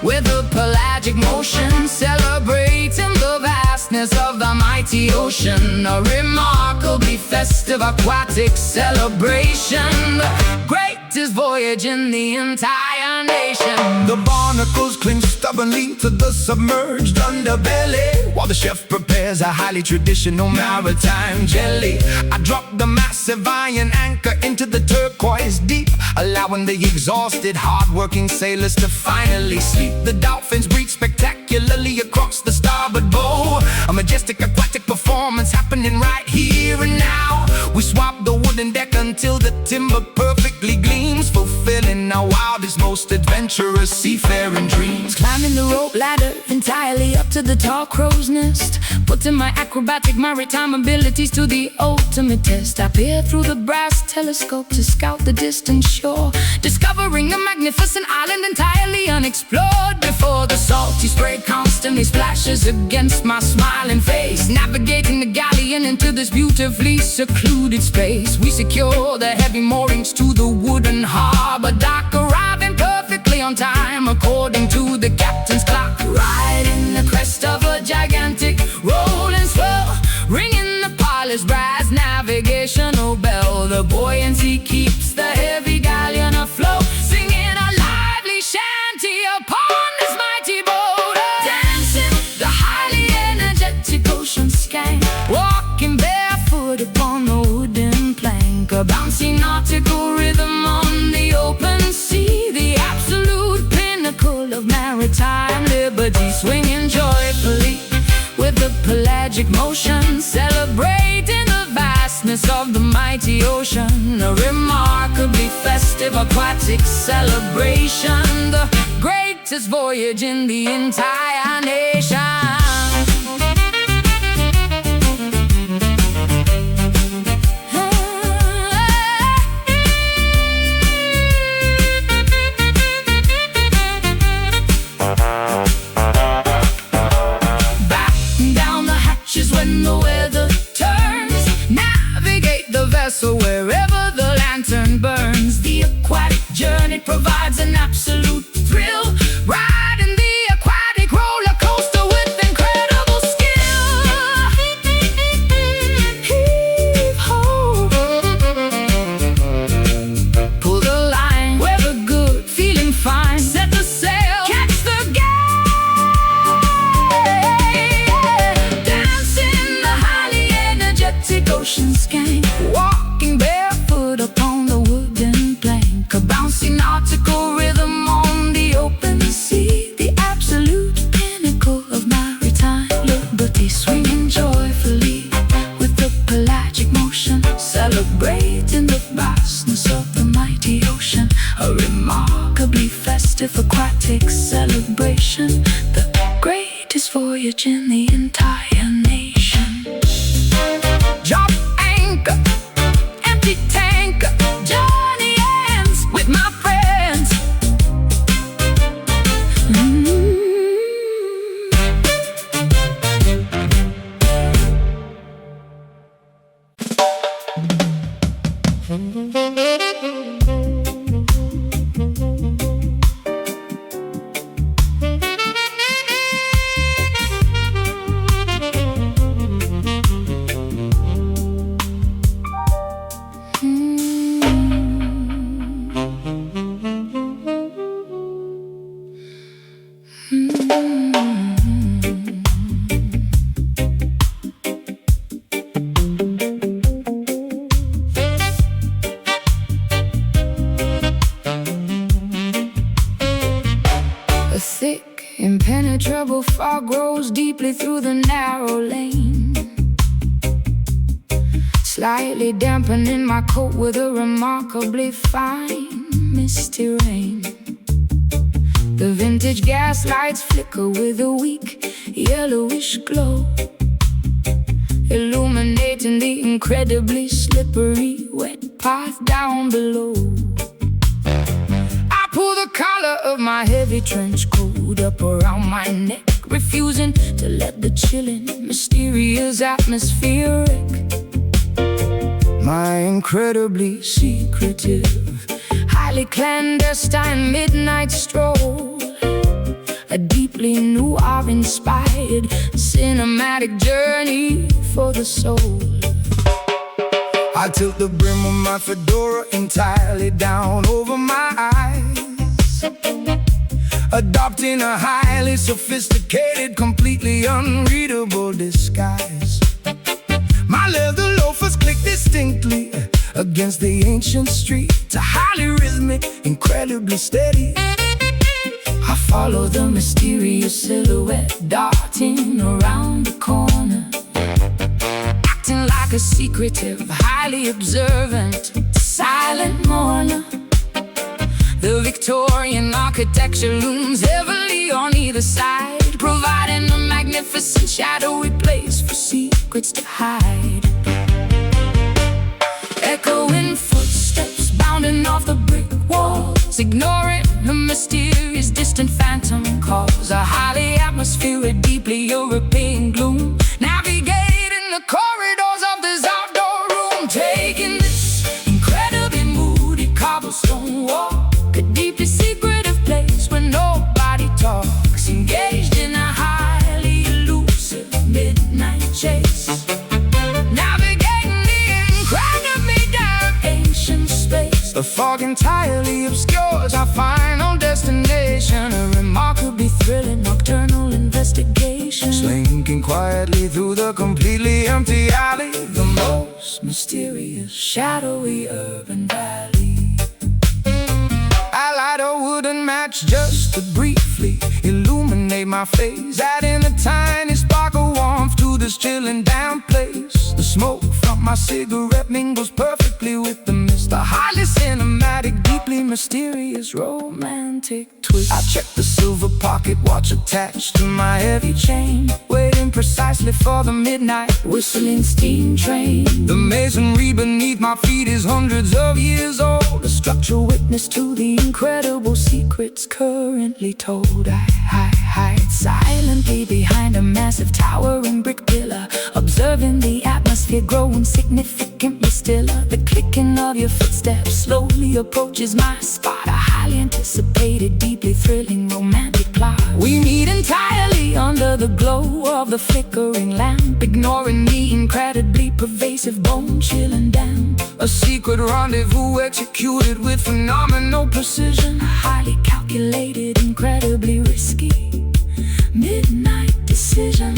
with a pelagic motion, celebrating the vastness of the mighty ocean, a remarkably festive aquatic celebration, the greatest voyage in the entire nation. The barnacles cling stubbornly to the submerged underbelly, while the chef prepares a highly traditional maritime jelly. I drop the massive iron anchor into the turquoise deep, allowing the exhausted, hard-working sailors to finally sleep. The dolphins breathe spectacularly across the starboard bow, a majestic aquatic performance happening right here and now. We swap the wooden deck until the timber perfectly gleams, fulfilling our wildest, most adventurous seafaring dreams. Climbing the rope ladder entirely up to the tall crow's nest, putting my acrobatic maritime abilities to the ultimate test. I peer through the brass telescope to scout the distant shore, discovering a magnificent island entirely unexplored before. The salty spray constantly splashes against my smiling face, navigating the galleon into this beautifully secluded space. We secure the heavy moorings to the wooden harbor dock, arriving perfectly on time according to the captain's clock. Riding the crest of a gigantic rolling swell, ringing the polished brass navigational bell. The buoyancy keeps the heavy galleon afloat, singing a lively shanty upon this mighty boat. Dancing the highly energetic ocean skank, walking barefoot upon the wooden plank, a bouncy nautical rhythm on the open sea, the absolute pinnacle of maritime liberty, swinging joyfully with a pelagic motion, celebrating the vastness of the mighty ocean, a remarkably festive aquatic celebration, the greatest voyage in the entire nation. When the weather turns, navigate the vessel wherever the lantern burns. The aquatic journey provides an absolute thrill, riding the aquatic roller coaster with celebration, the greatest voyage in the entire nation. Drop anchor, empty tanker, journey ends with my friends. A thick, impenetrable fog grows deeply through the narrow lane, slightly dampening my coat with a remarkably fine misty rain. The vintage gas lights flicker with a weak, yellowish glow, illuminating the incredibly slippery, wet path down below. I pull the collar of my heavy trench coat up around my neck, refusing to let the chilling, mysterious atmosphere wreck My incredibly secretive, highly clandestine midnight stroll, a deeply noir-inspired cinematic journey for the soul. I tilt the brim of my fedora entirely down over my eyes, adopting a highly sophisticated, completely unreadable disguise. My leather loafers click distinctly against the ancient streets, a highly rhythmic, incredibly steady. I follow the mysterious silhouette darting around the corner, acting like a secretive, highly observant, silent mourner. The Victorian architecture looms heavily on either side, providing a magnificent shadowy place for secrets to hide. Echoing footsteps bounding off the brick walls, ignoring the mysterious distant phantom calls, a highly atmospheric, deeply European gloom, navigating the corridors of this outdoor room, taking this incredibly moody cobblestone walk, a deeply secretive place where nobody talks, engaged in a highly elusive midnight chase, navigating the incredibly dark ancient space. The fog entirely obscures our final destination, A remarkably thrilling nocturnal investigation, slinking quietly through the completely empty alley, the most mysterious, shadowy urban valley. I light a wooden match just to briefly illuminate my face, adding a tiny spark of warmth to this chilling damp place. The smoke from my cigarette mingles perfectly with the mist, a highly cinematic, deeply mysterious, romantic twist. I check the silver pocket watch attached to my heavy chain, waiting precisely for the midnight Whistling steam train. The masonry beneath my feet is hundreds of years old, A structural witness to the incredible secrets currently told. I hide silently behind a massive towering brick pillar, observing the atmosphere growing significantly stiller. The clicking of your footsteps slowly approaches my spot, a highly anticipated, deeply thrilling, romantic plot. We meet entirely under the glow of the flickering lamp, ignoring the incredibly pervasive, bone-chilling damp. a secret rendezvous executed with phenomenal precision, A highly calculated, incredibly risky midnight decision.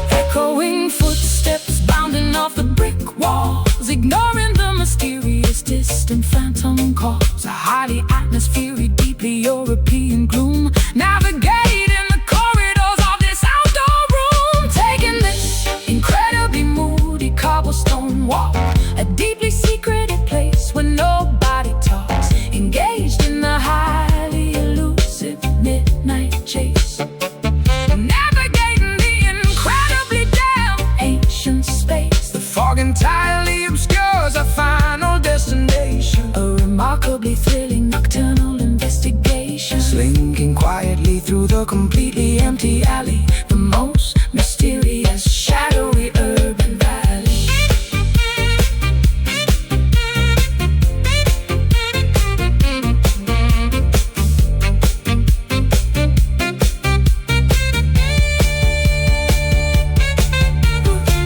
Echoing footsteps bounding off the brick walls, ignoring the mysterious distant phantom calls, a highly atmospheric, deeply European gloom, navigating the corridors of this outdoor room, taking this incredibly moody cobblestone walk, a deeply secreted place where nobody talks, engaged in the highly elusive midnight midnight chase, navigating the incredibly damn ancient space. The fog entirely obscures our final destination, a remarkably thrilling nocturnal investigation, slinking quietly through the completely empty alley, the most mysterious, shadowy urban valley.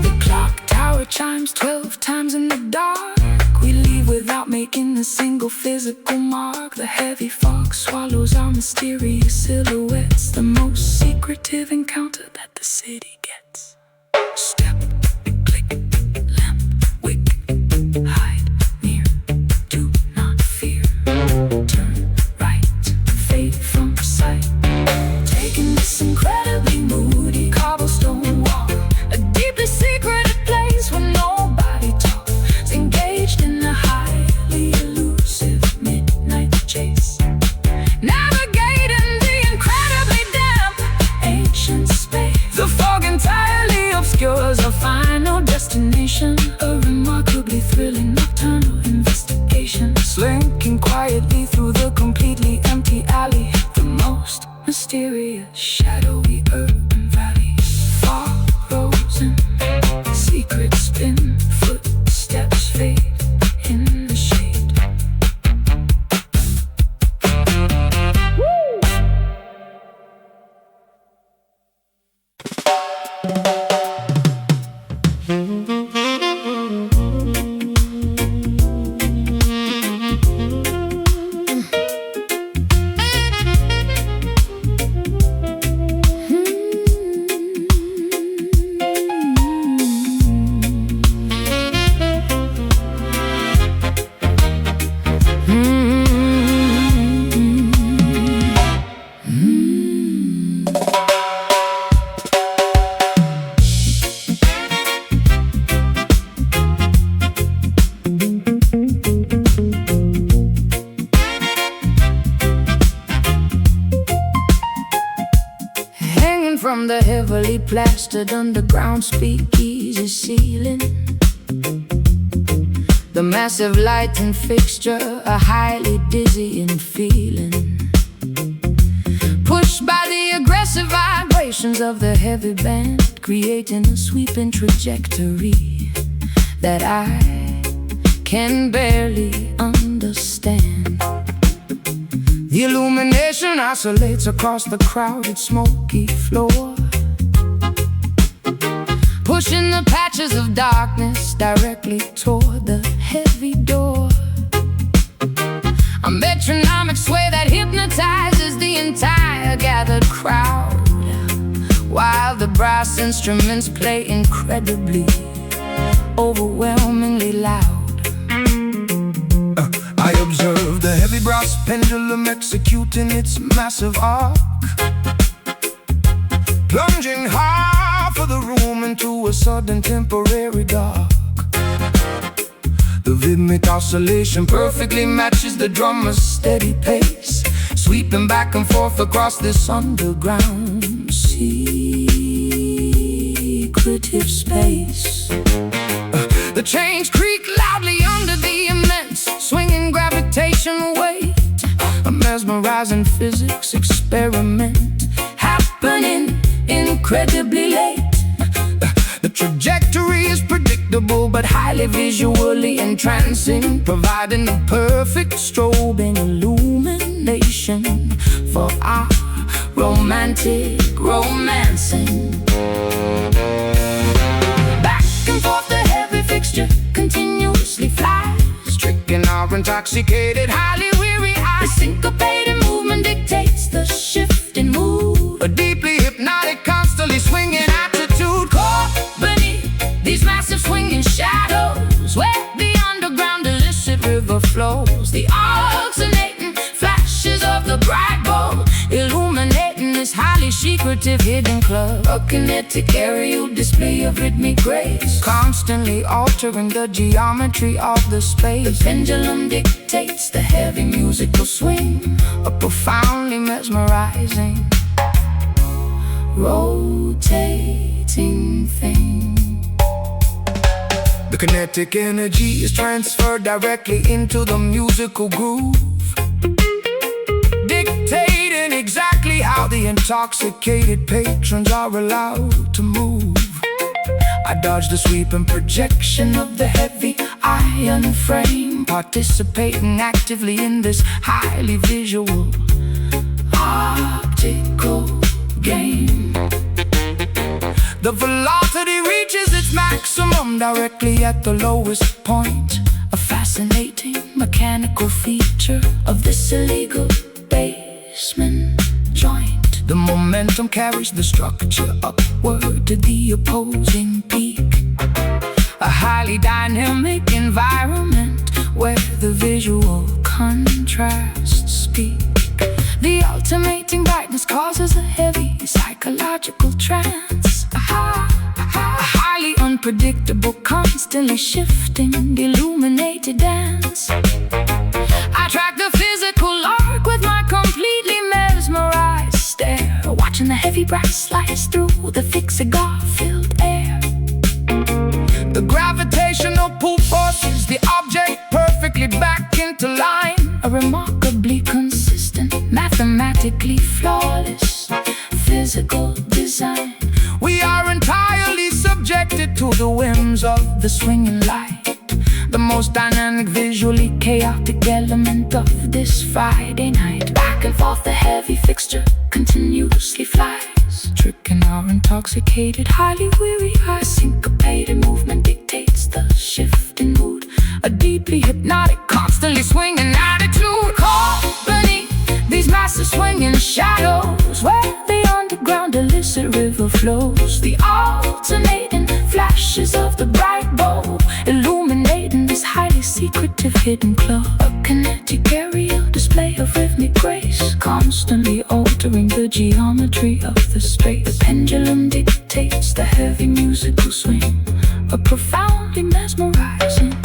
The clock tower chimes 12 times in the dark. We leave without making a single physical mark. The heavy fog swallows our mysterious silhouettes, the most secretive encounter that the city gets. Step, click, lamp, wick, hide, near, do not fear. Turn right, fade from sight. Taking this incredibly moody cobblestone walk, a deeply secreted place where nobody talks, engaged in a highly elusive midnight chase, navigating the incredibly damp ancient space. The fog entirely obscures A final destination, a remarkably thrilling nocturnal investigation, slinking quietly through the completely empty alley, the most mysterious, shadowy urban valley. Fog rolls in, secrets spin, footsteps fade in the shade. From the heavily plastered underground speakeasy ceiling, the massive lighting fixture, a highly dizzying feeling, pushed by the aggressive vibrations of the heavy band, creating a sweeping trajectory that I can barely understand. The illumination oscillates across the crowded, smoky floor, pushing the patches of darkness directly toward the heavy door. A metronomic sway that hypnotizes the entire gathered crowd, while the brass instruments play incredibly, overwhelmingly loud. I observe the heavy brass pendulum executing its massive arc, plunging half of the room into a sudden temporary dark. The rhythmic oscillation perfectly matches the drummer's steady pace, sweeping back and forth across this underground secretive space. The chains creak loudly under the immense swinging gravitational weight, a mesmerizing physics experiment happening incredibly late. The trajectory is predictable but highly visually entrancing, providing the perfect strobing illumination for our romantic romancing. Back and forth the heavy fixture continuously flies, tricking our intoxicated, highly weary eyes. The syncopated movement dictates the shift in mood, A deeply hypnotic, constantly swinging attitude, caught beneath these massive swinging shadows, where the underground illicit river flows. The alternating flashes of the bright bulb illuminating this highly secretive hidden club, a kinetic aerial display of rhythmic grace, constantly altering the geometry of the space. The pendulum dictates the heavy musical swing, a profoundly mesmerizing rotating thing. The kinetic energy is transferred directly into the musical groove, dictating exactly how the intoxicated patrons are allowed to move. I dodge the sweeping projection of the heavy iron frame, participating actively in this highly visual optical game. The velocity reaches its maximum directly at the lowest point, a fascinating mechanical feature of this illegal basement joint. The momentum carries the structure upward to the opposing peak, a highly dynamic environment where the visual contrasts speak. The alternating brightness causes a heavy psychological trance, a highly unpredictable, constantly shifting, illuminated dance. I track the physical arc with my completely mesmerized stare, watching the heavy brass slice through the thick cigar-filled air. The gravitational pull forces the object perfectly back into line, a remarkably consistent, mathematically flawless physical design. We are entirely subjected to the whims of the swinging light, the most dynamic, visually chaotic element of this Friday night. Back and forth the heavy fixture continuously flies, tricking our intoxicated, highly weary eyes. Syncopated movement dictates the shifting mood, a deeply hypnotic, constantly swinging attitude. Caught beneath these massive swinging shadows, where the underground illicit river flows, the alternating flashes of the bright bulb illuminating this highly secretive hidden club. A kinetic aerial display of rhythmic grace, constantly altering the geometry of the space. The pendulum dictates the heavy musical swing, a profoundly mesmerizing,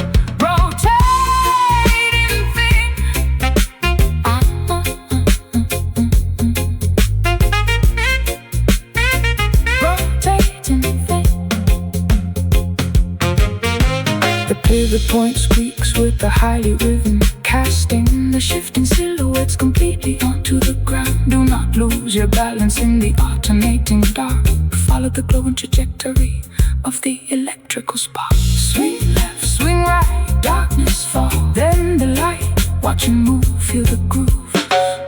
rotating thing. Rotating thing. The pivot point squeaks with the highly rhythm, casting the shifting silhouettes completely onto the ground. Do not lose your balance in the alternating dark. Follow the glowing trajectory of the electrical spark. Swing left, swing right, darkness fall, then the light. Watch and move, feel the groove.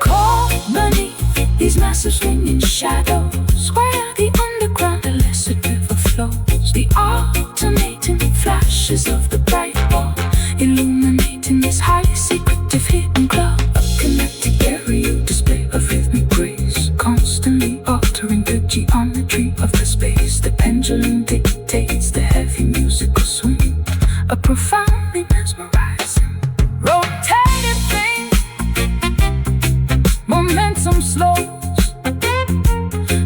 Caught beneath these massive swinging shadows, where the underground illicit river flows, the alternating flashes of the bright bulb illuminating this highly secretive hidden club. A kinetic aerial display of rhythmic grace, constantly altering the geometry of the space. The pendulum dictates the heavy musical swing, a profoundly mesmerizing, rotating thing. Momentum slows,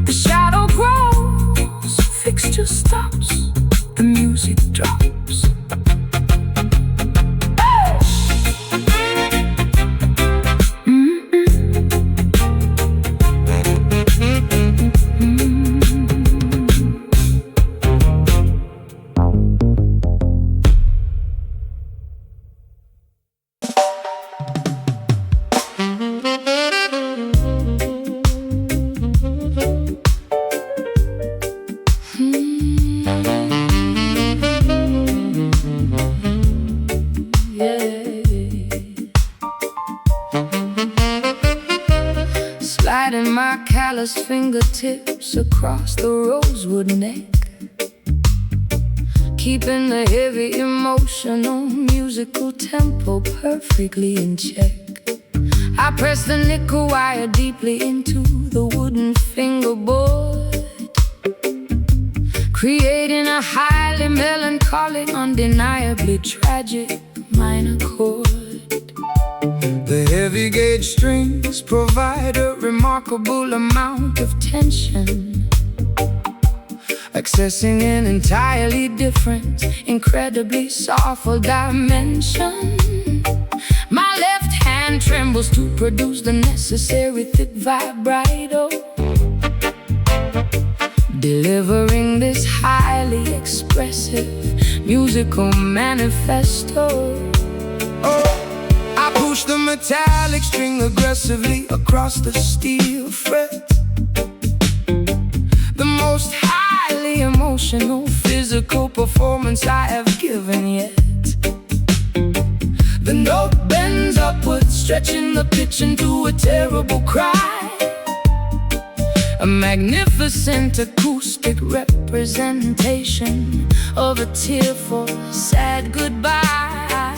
the shadow grows, fixture stops, the music drops. Sliding my calloused fingertips across the rosewood neck, keeping the heavy emotional musical tempo perfectly in check. I press the nickel wire deeply into the wooden fingerboard, creating a highly melancholic, undeniably tragic minor chord. The heavy gauge strings provide a remarkable amount of tension, accessing an entirely different, incredibly soulful dimension. My left hand trembles to produce the necessary thick vibrato. delivering this highly expressive musical manifesto. I push the metallic string aggressively across the steel fret. The most highly emotional physical performance I have given yet. The note bends upward, stretching the pitch into a terrible cry. A magnificent acoustic representation of a tearful, sad goodbye.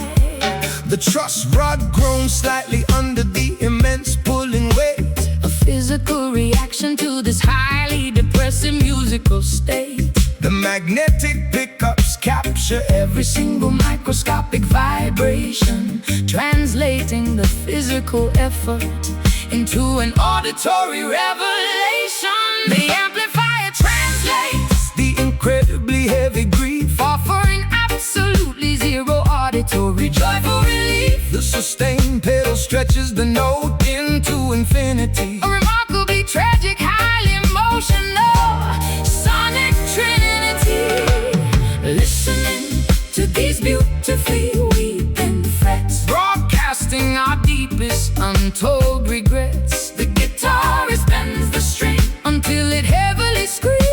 The truss rod groans slightly under the immense pulling weight. A physical reaction to this highly depressive musical state. The magnetic pickups capture every single microscopic vibration, translating the physical effort into an auditory revelation. The amplifier translates the incredibly heavy grief, offering absolutely zero auditory joyful relief. The sustained pedal stretches the note into infinity. A remarkably tragic, highly emotional sonic trinity. Listening to these beautifully weeping frets, broadcasting our deepest untold regrets. The guitarist bends the string until it heavily screams,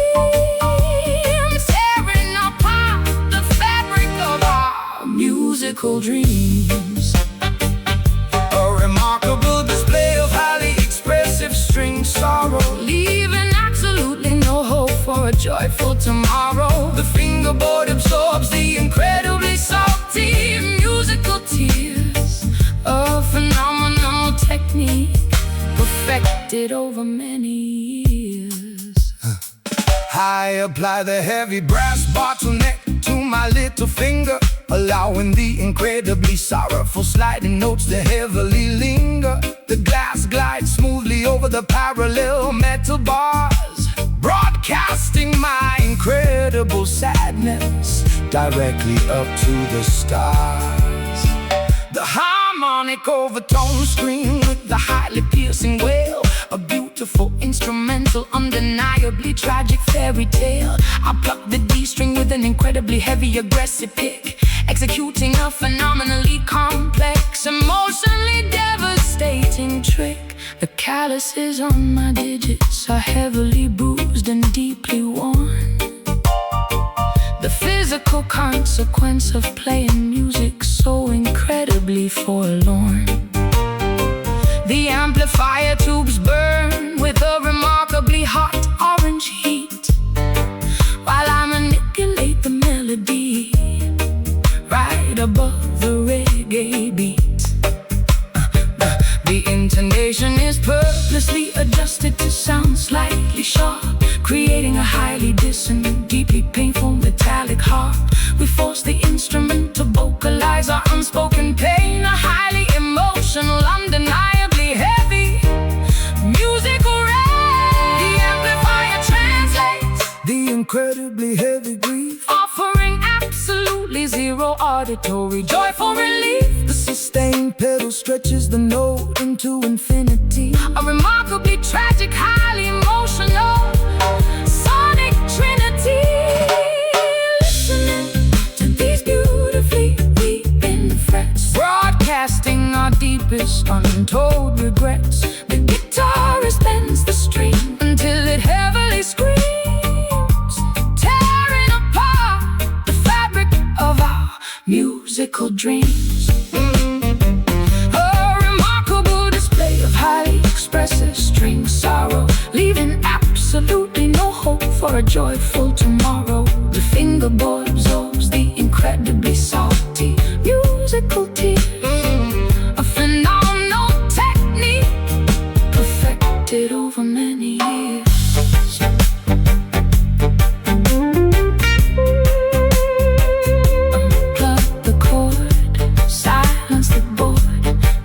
tearing apart the fabric of our musical dreams. A remarkable display of highly expressive string sorrow, leaving absolutely no hope for a joyful tomorrow. The fingerboard absorbs the incredibly salty musical tears, a phenomenal technique perfected over many years. I apply the heavy brass bottleneck to my little finger, allowing the incredibly sorrowful sliding notes to heavily linger. The glass glides smoothly over the parallel metal bars, broadcasting my incredible sadness directly up to the stars. The harmonic overtone scream with the highly piercing wail, a beautiful instrumental, undeniably tragic fairy tale. I pluck the D string with an incredibly heavy aggressive pick, executing a phenomenally complex, emotionally devastating trick. The calluses on my digits are heavily bruised and deeply worn. The physical consequence of playing music so incredibly forlorn. The amplifier tubes burn with a remarkably hot orange heat, while I manipulate the melody right above the reggae beat. The intonation is purposely adjusted to sound slightly sharp, creating a highly dissonant, deeply painful metallic harp. We force the instrument to vocalize our unspoken pain, a highly emotional, undeniably heavy musical rain. The amplifier translates the incredibly heavy grief, offering absolutely zero auditory joyful relief. The sustained pedal stretches the note into infinity. A remarkably tragic, highly emotional sonic trinity. Listening to these beautifully weeping frets, broadcasting our deepest untold regrets. The guitarist bends the string until it heavily screams, tearing apart the fabric of our musical dreams. A remarkable display of highly expressive string sorrow, leaving absolutely no hope for a joyful tomorrow. The fingerboard absorbs the incredibly salty musical tears, a phenomenal technique perfected over many years. Unplug the cord, silence the board,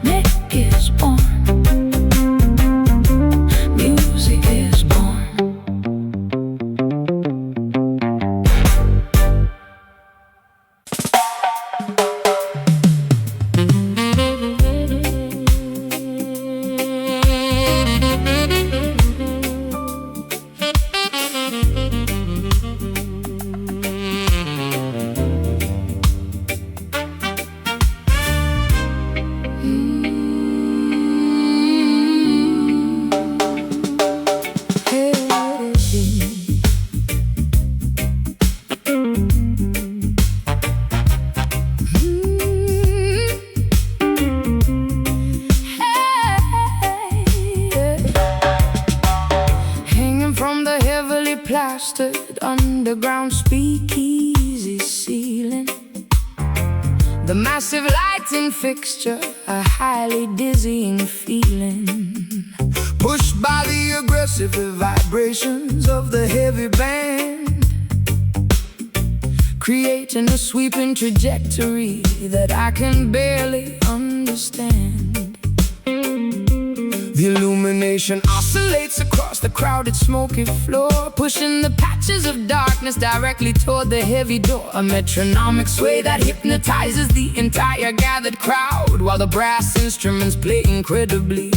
neck is born, music is born. carefully plastered underground speakeasy ceiling. The massive lighting fixture, a highly dizzying feeling. Pushed by the aggressive vibrations of the heavy band, creating a sweeping trajectory that I can barely understand. The illumination oscillates across the crowded smoky floor, pushing the patches of darkness directly toward the heavy door. A metronomic sway that hypnotizes the entire gathered crowd, while the brass instruments play incredibly,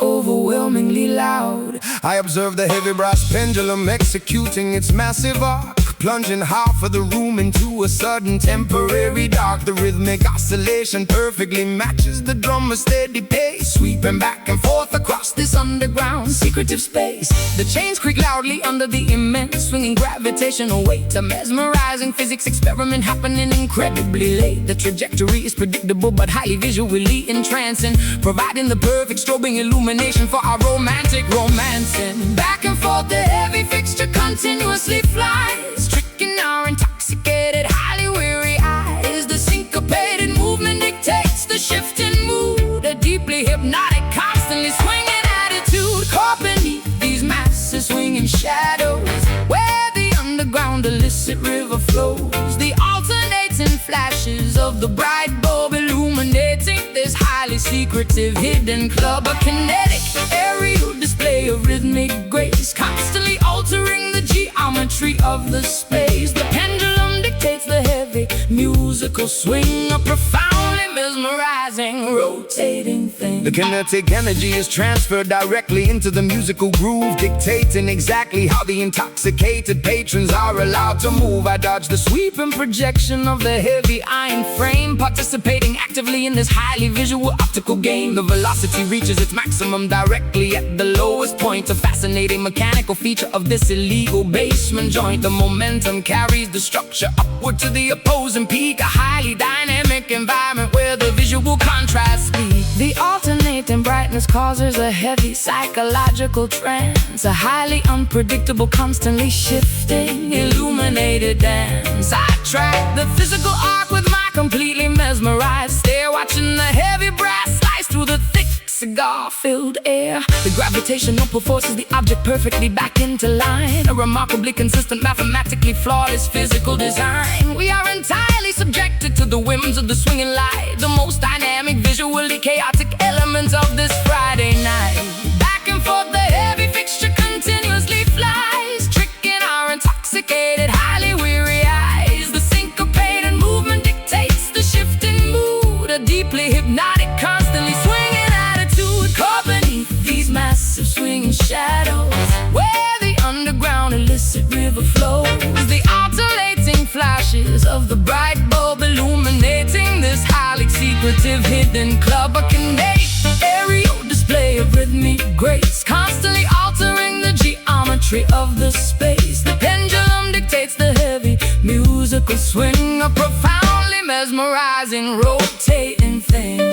overwhelmingly loud. I observe the heavy brass pendulum executing its massive arc, plunging half of the room into a sudden temporary dark. The rhythmic oscillation perfectly matches the drummer's steady pace, sweeping back and forth across this underground secretive space. The chains creak loudly under the immense swinging gravitational weight, a mesmerizing physics experiment happening incredibly late. The trajectory is predictable but highly visually entrancing, providing the perfect strobing illumination for our romantic romancing. Back and forth the heavy fixture continuously flies, tricking our intoxicated, highly weary eyes. The syncopated movement dictates the shifting mood, a deeply hypnotic, constantly swinging attitude. Caught beneath these massive swinging shadows, where the underground illicit river flows, the alternating flashes of the bright bulb illuminating this highly secretive hidden club. A kinetic aerial display of rhythmic grace, constantly altering the geometry of the space. The pendulum dictates the heavy musical swing, a profoundly mesmerizing, rotating thing. The kinetic energy is transferred directly into the musical groove, dictating exactly how the intoxicated patrons are allowed to move. I dodge the sweeping projection of the heavy iron frame, participating actively in this highly visual optical game. The velocity reaches its maximum directly at the lowest point, a fascinating mechanical feature of this illegal basement joint. The momentum carries the structure upward to the opposing peak, a highly dynamic environment where the visual contrasts speak. The alternating brightness causes a heavy psychological trance, a highly unpredictable, constantly shifting, illuminated dance. I track the physical arc with my completely mesmerized stare, watching the heavy brass slice through the thick cigar-filled air. The gravitational pull forces the object perfectly back into line, a remarkably consistent, mathematically flawless physical design. We are entirely subjected to the whims of the swinging light, the most dynamic, visually chaotic elements of this Friday night. Back and forth the heavy fixture continuously flies, tricking our intoxicated, highly weary eyes. The syncopated movement dictates the shifting mood, a deeply hypnotic, constantly swinging attitude. Caught beneath these massive swinging shadows, where the underground illicit river flows, the alternating flashes of the bright bulb illuminating this highly secretive hidden club. A kinetic aerial display of rhythmic grace, constantly altering the geometry of the space. The pendulum dictates the heavy musical swing, a profoundly mesmerizing, rotating thing.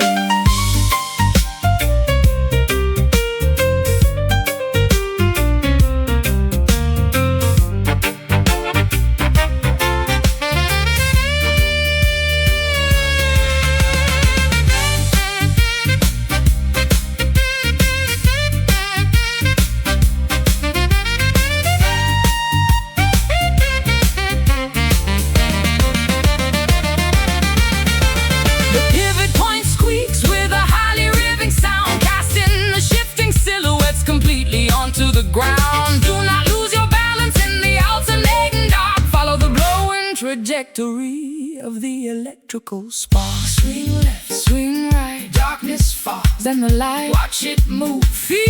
Ground. Do not lose your balance in the alternating dark. Follow the glowing trajectory of the electrical spark. Swing left, swing right, darkness falls, then the light, watch it move. Feel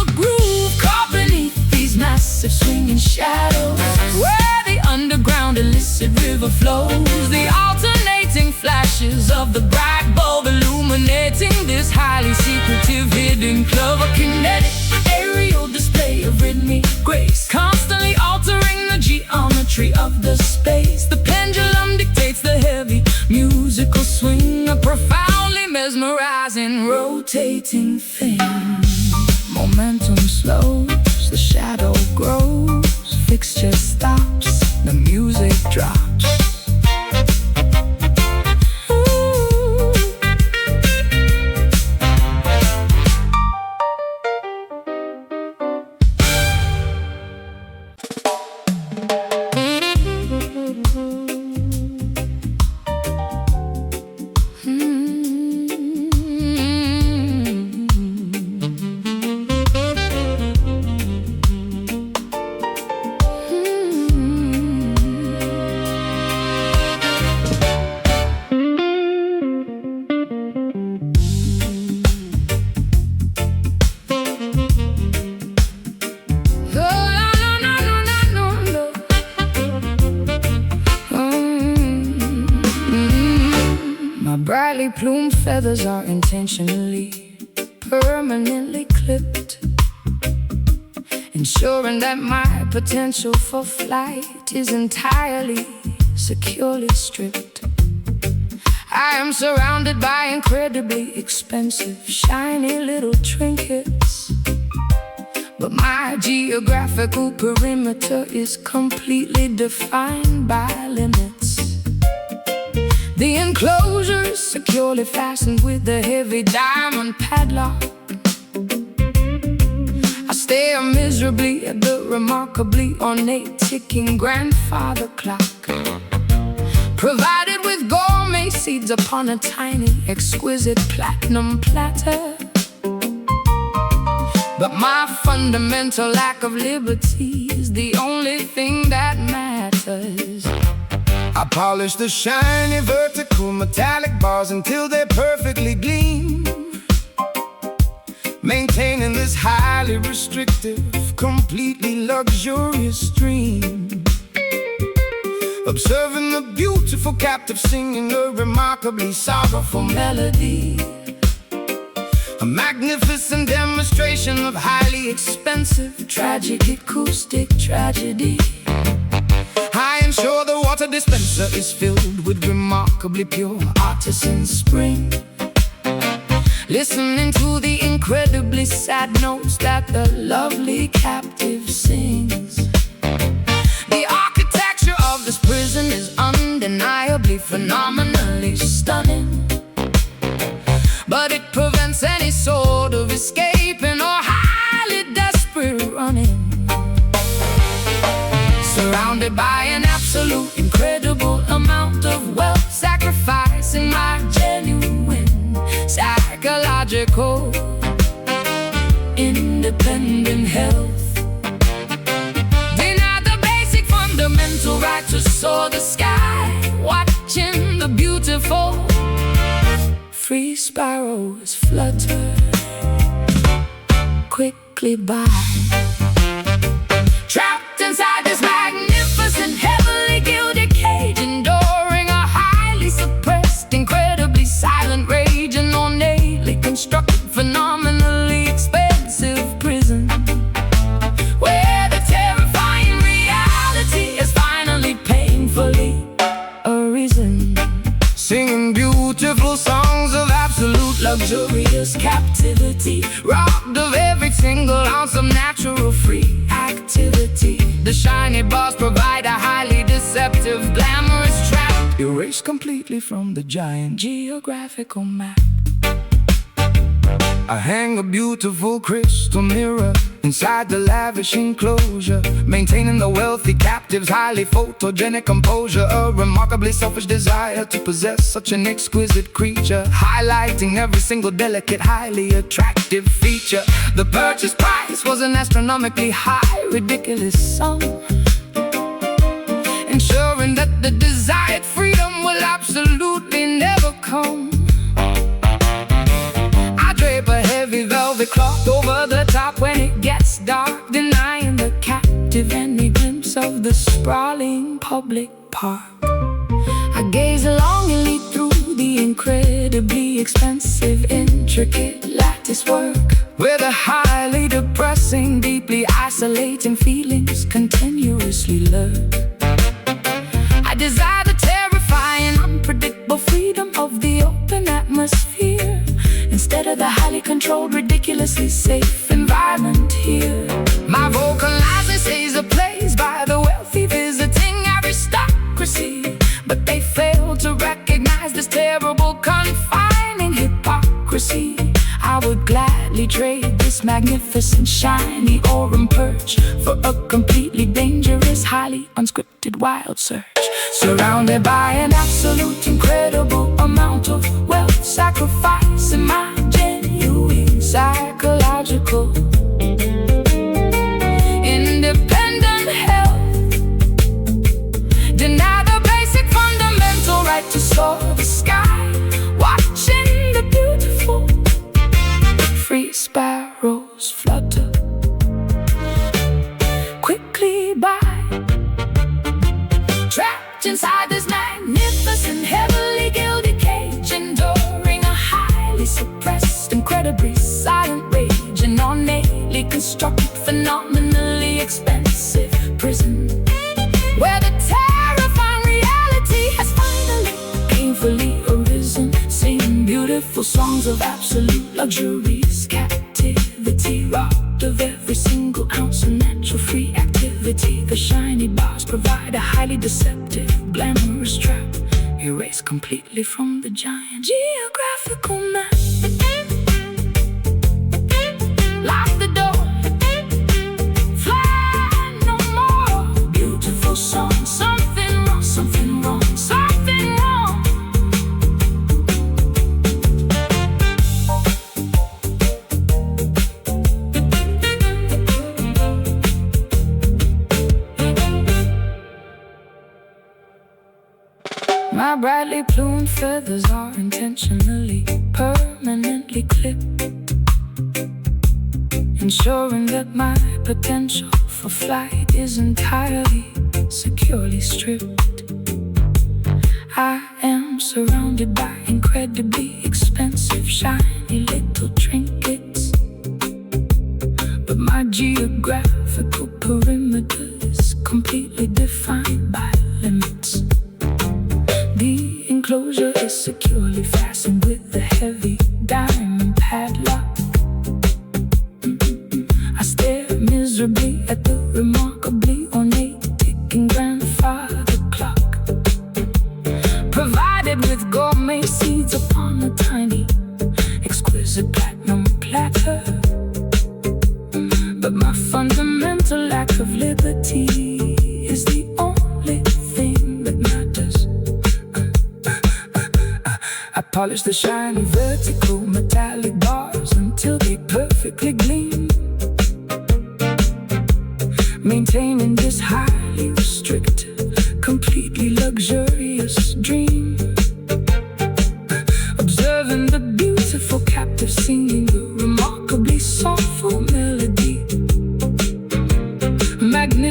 the groove caught beneath these massive swinging shadows, where the underground illicit river flows, the alternating flashes of the bright bulb illuminating this highly secretive hidden club. A kinetic aerial display of rhythmic grace, constantly altering the geometry of the space. The pendulum dictates the heavy musical swing, a profoundly mesmerizing, rotating thing. Momentum slows, the shadow grows, fixture stops, the music drops. Brightly plumed feathers are intentionally, permanently clipped, ensuring that my potential for flight is entirely, securely stripped. I am surrounded by incredibly expensive, shiny little trinkets, but my geographical perimeter is completely defined by limits. The enclosure is securely fastened with a heavy diamond padlock. I stare miserably at the remarkably ornate ticking grandfather clock, provided with gourmet seeds upon a tiny, exquisite platinum platter. But my fundamental lack of liberty is the only thing that matters. I polish the shiny vertical metallic bars until they perfectly gleam, maintaining this highly restrictive, completely luxurious stream. Observing the beautiful captive singing a remarkably sorrowful melody, a magnificent demonstration of highly expensive, tragic acoustic tragedy. I ensure the water dispenser is filled with remarkably pure artisan spring, listening to the incredibly sad notes that the lovely captive sings. The architecture of this prison is undeniably phenomenally stunning, but it prevents any sort of escaping or highly desperate running. Surrounded by an absolute incredible amount of wealth, sacrificing my genuine psychological independent health. Deny the basic fundamental right to soar the sky, watching the beautiful free sparrows flutter quickly by. Trapped inside this magnificent, heavily gilded cage, enduring a highly suppressed, incredibly silent rage, an ornately constructed, phenomenally expensive prison, where the terrifying reality is finally painfully arisen. Singing beautiful songs of absolute luxurious captivity, robbed of every single ounce of natural free activity. The shiny bars provide a highly deceptive, glamorous trap, erased completely from the giant geographical map. I hang a beautiful crystal mirror inside the lavish enclosure, maintaining the wealthy captive's highly photogenic composure. A remarkably selfish desire to possess such an exquisite creature, highlighting every single delicate, highly attractive feature. The purchase price was an astronomically high, ridiculous sum, ensuring that the desired freedom will absolutely never come. Drape a heavy velvet cloth over the top when it gets dark, denying the captive any glimpse of the sprawling public park. I gaze longingly through the incredibly expensive, intricate lattice work, where the highly depressing, deeply isolating feelings continuously lurk. I desire the terrifying, unpredictable freedom of the open atmosphere, instead of the highly controlled, ridiculously safe environment here. My vocalizer stays ablaze by the wealthy visiting aristocracy, but they fail to recognize this terrible confining hypocrisy. I would gladly trade this magnificent shiny aurum perch for a completely dangerous, highly unscripted wild search. Surrounded by an absolute incredible amount of wealth, sacrificing my genuine psychological independent health. Deny the basic fundamental right to soar the sky, watching the beautiful free sparrows flutter quickly by, trapped inside this magnificent, heavily gilded cage, enduring a highly suppressed, incredibly silent rage, an ornately constructed, phenomenally expensive prison, where the terrifying reality has finally painfully arisen, singing beautiful songs of absolute luxuries, captivity, robbed of every single ounce of natural free activity. The shiny bars provide a highly deceptive, glamorous trap, erased completely from the giant geographical map. Lock the door, fly no more. Beautiful song, something wrong, something wrong, something wrong. My brightly plumed feathers are intentionally, permanently clipped, ensuring that my potential for flight is entirely, securely stripped. I am surrounded by incredibly expensive, shiny little trinkets, but my geographical perimeter is completely defined by limits. The enclosure is securely fastened with a heavy diamond padlock. I stare miserably at the remarkably ornate ticking grandfather clock, provided with gourmet seeds upon a tiny, exquisite platinum platter. But my fundamental lack of liberty is the only thing that matters. I polish the shiny vertical metallic bars until they perfectly gleam, maintaining this highly restricted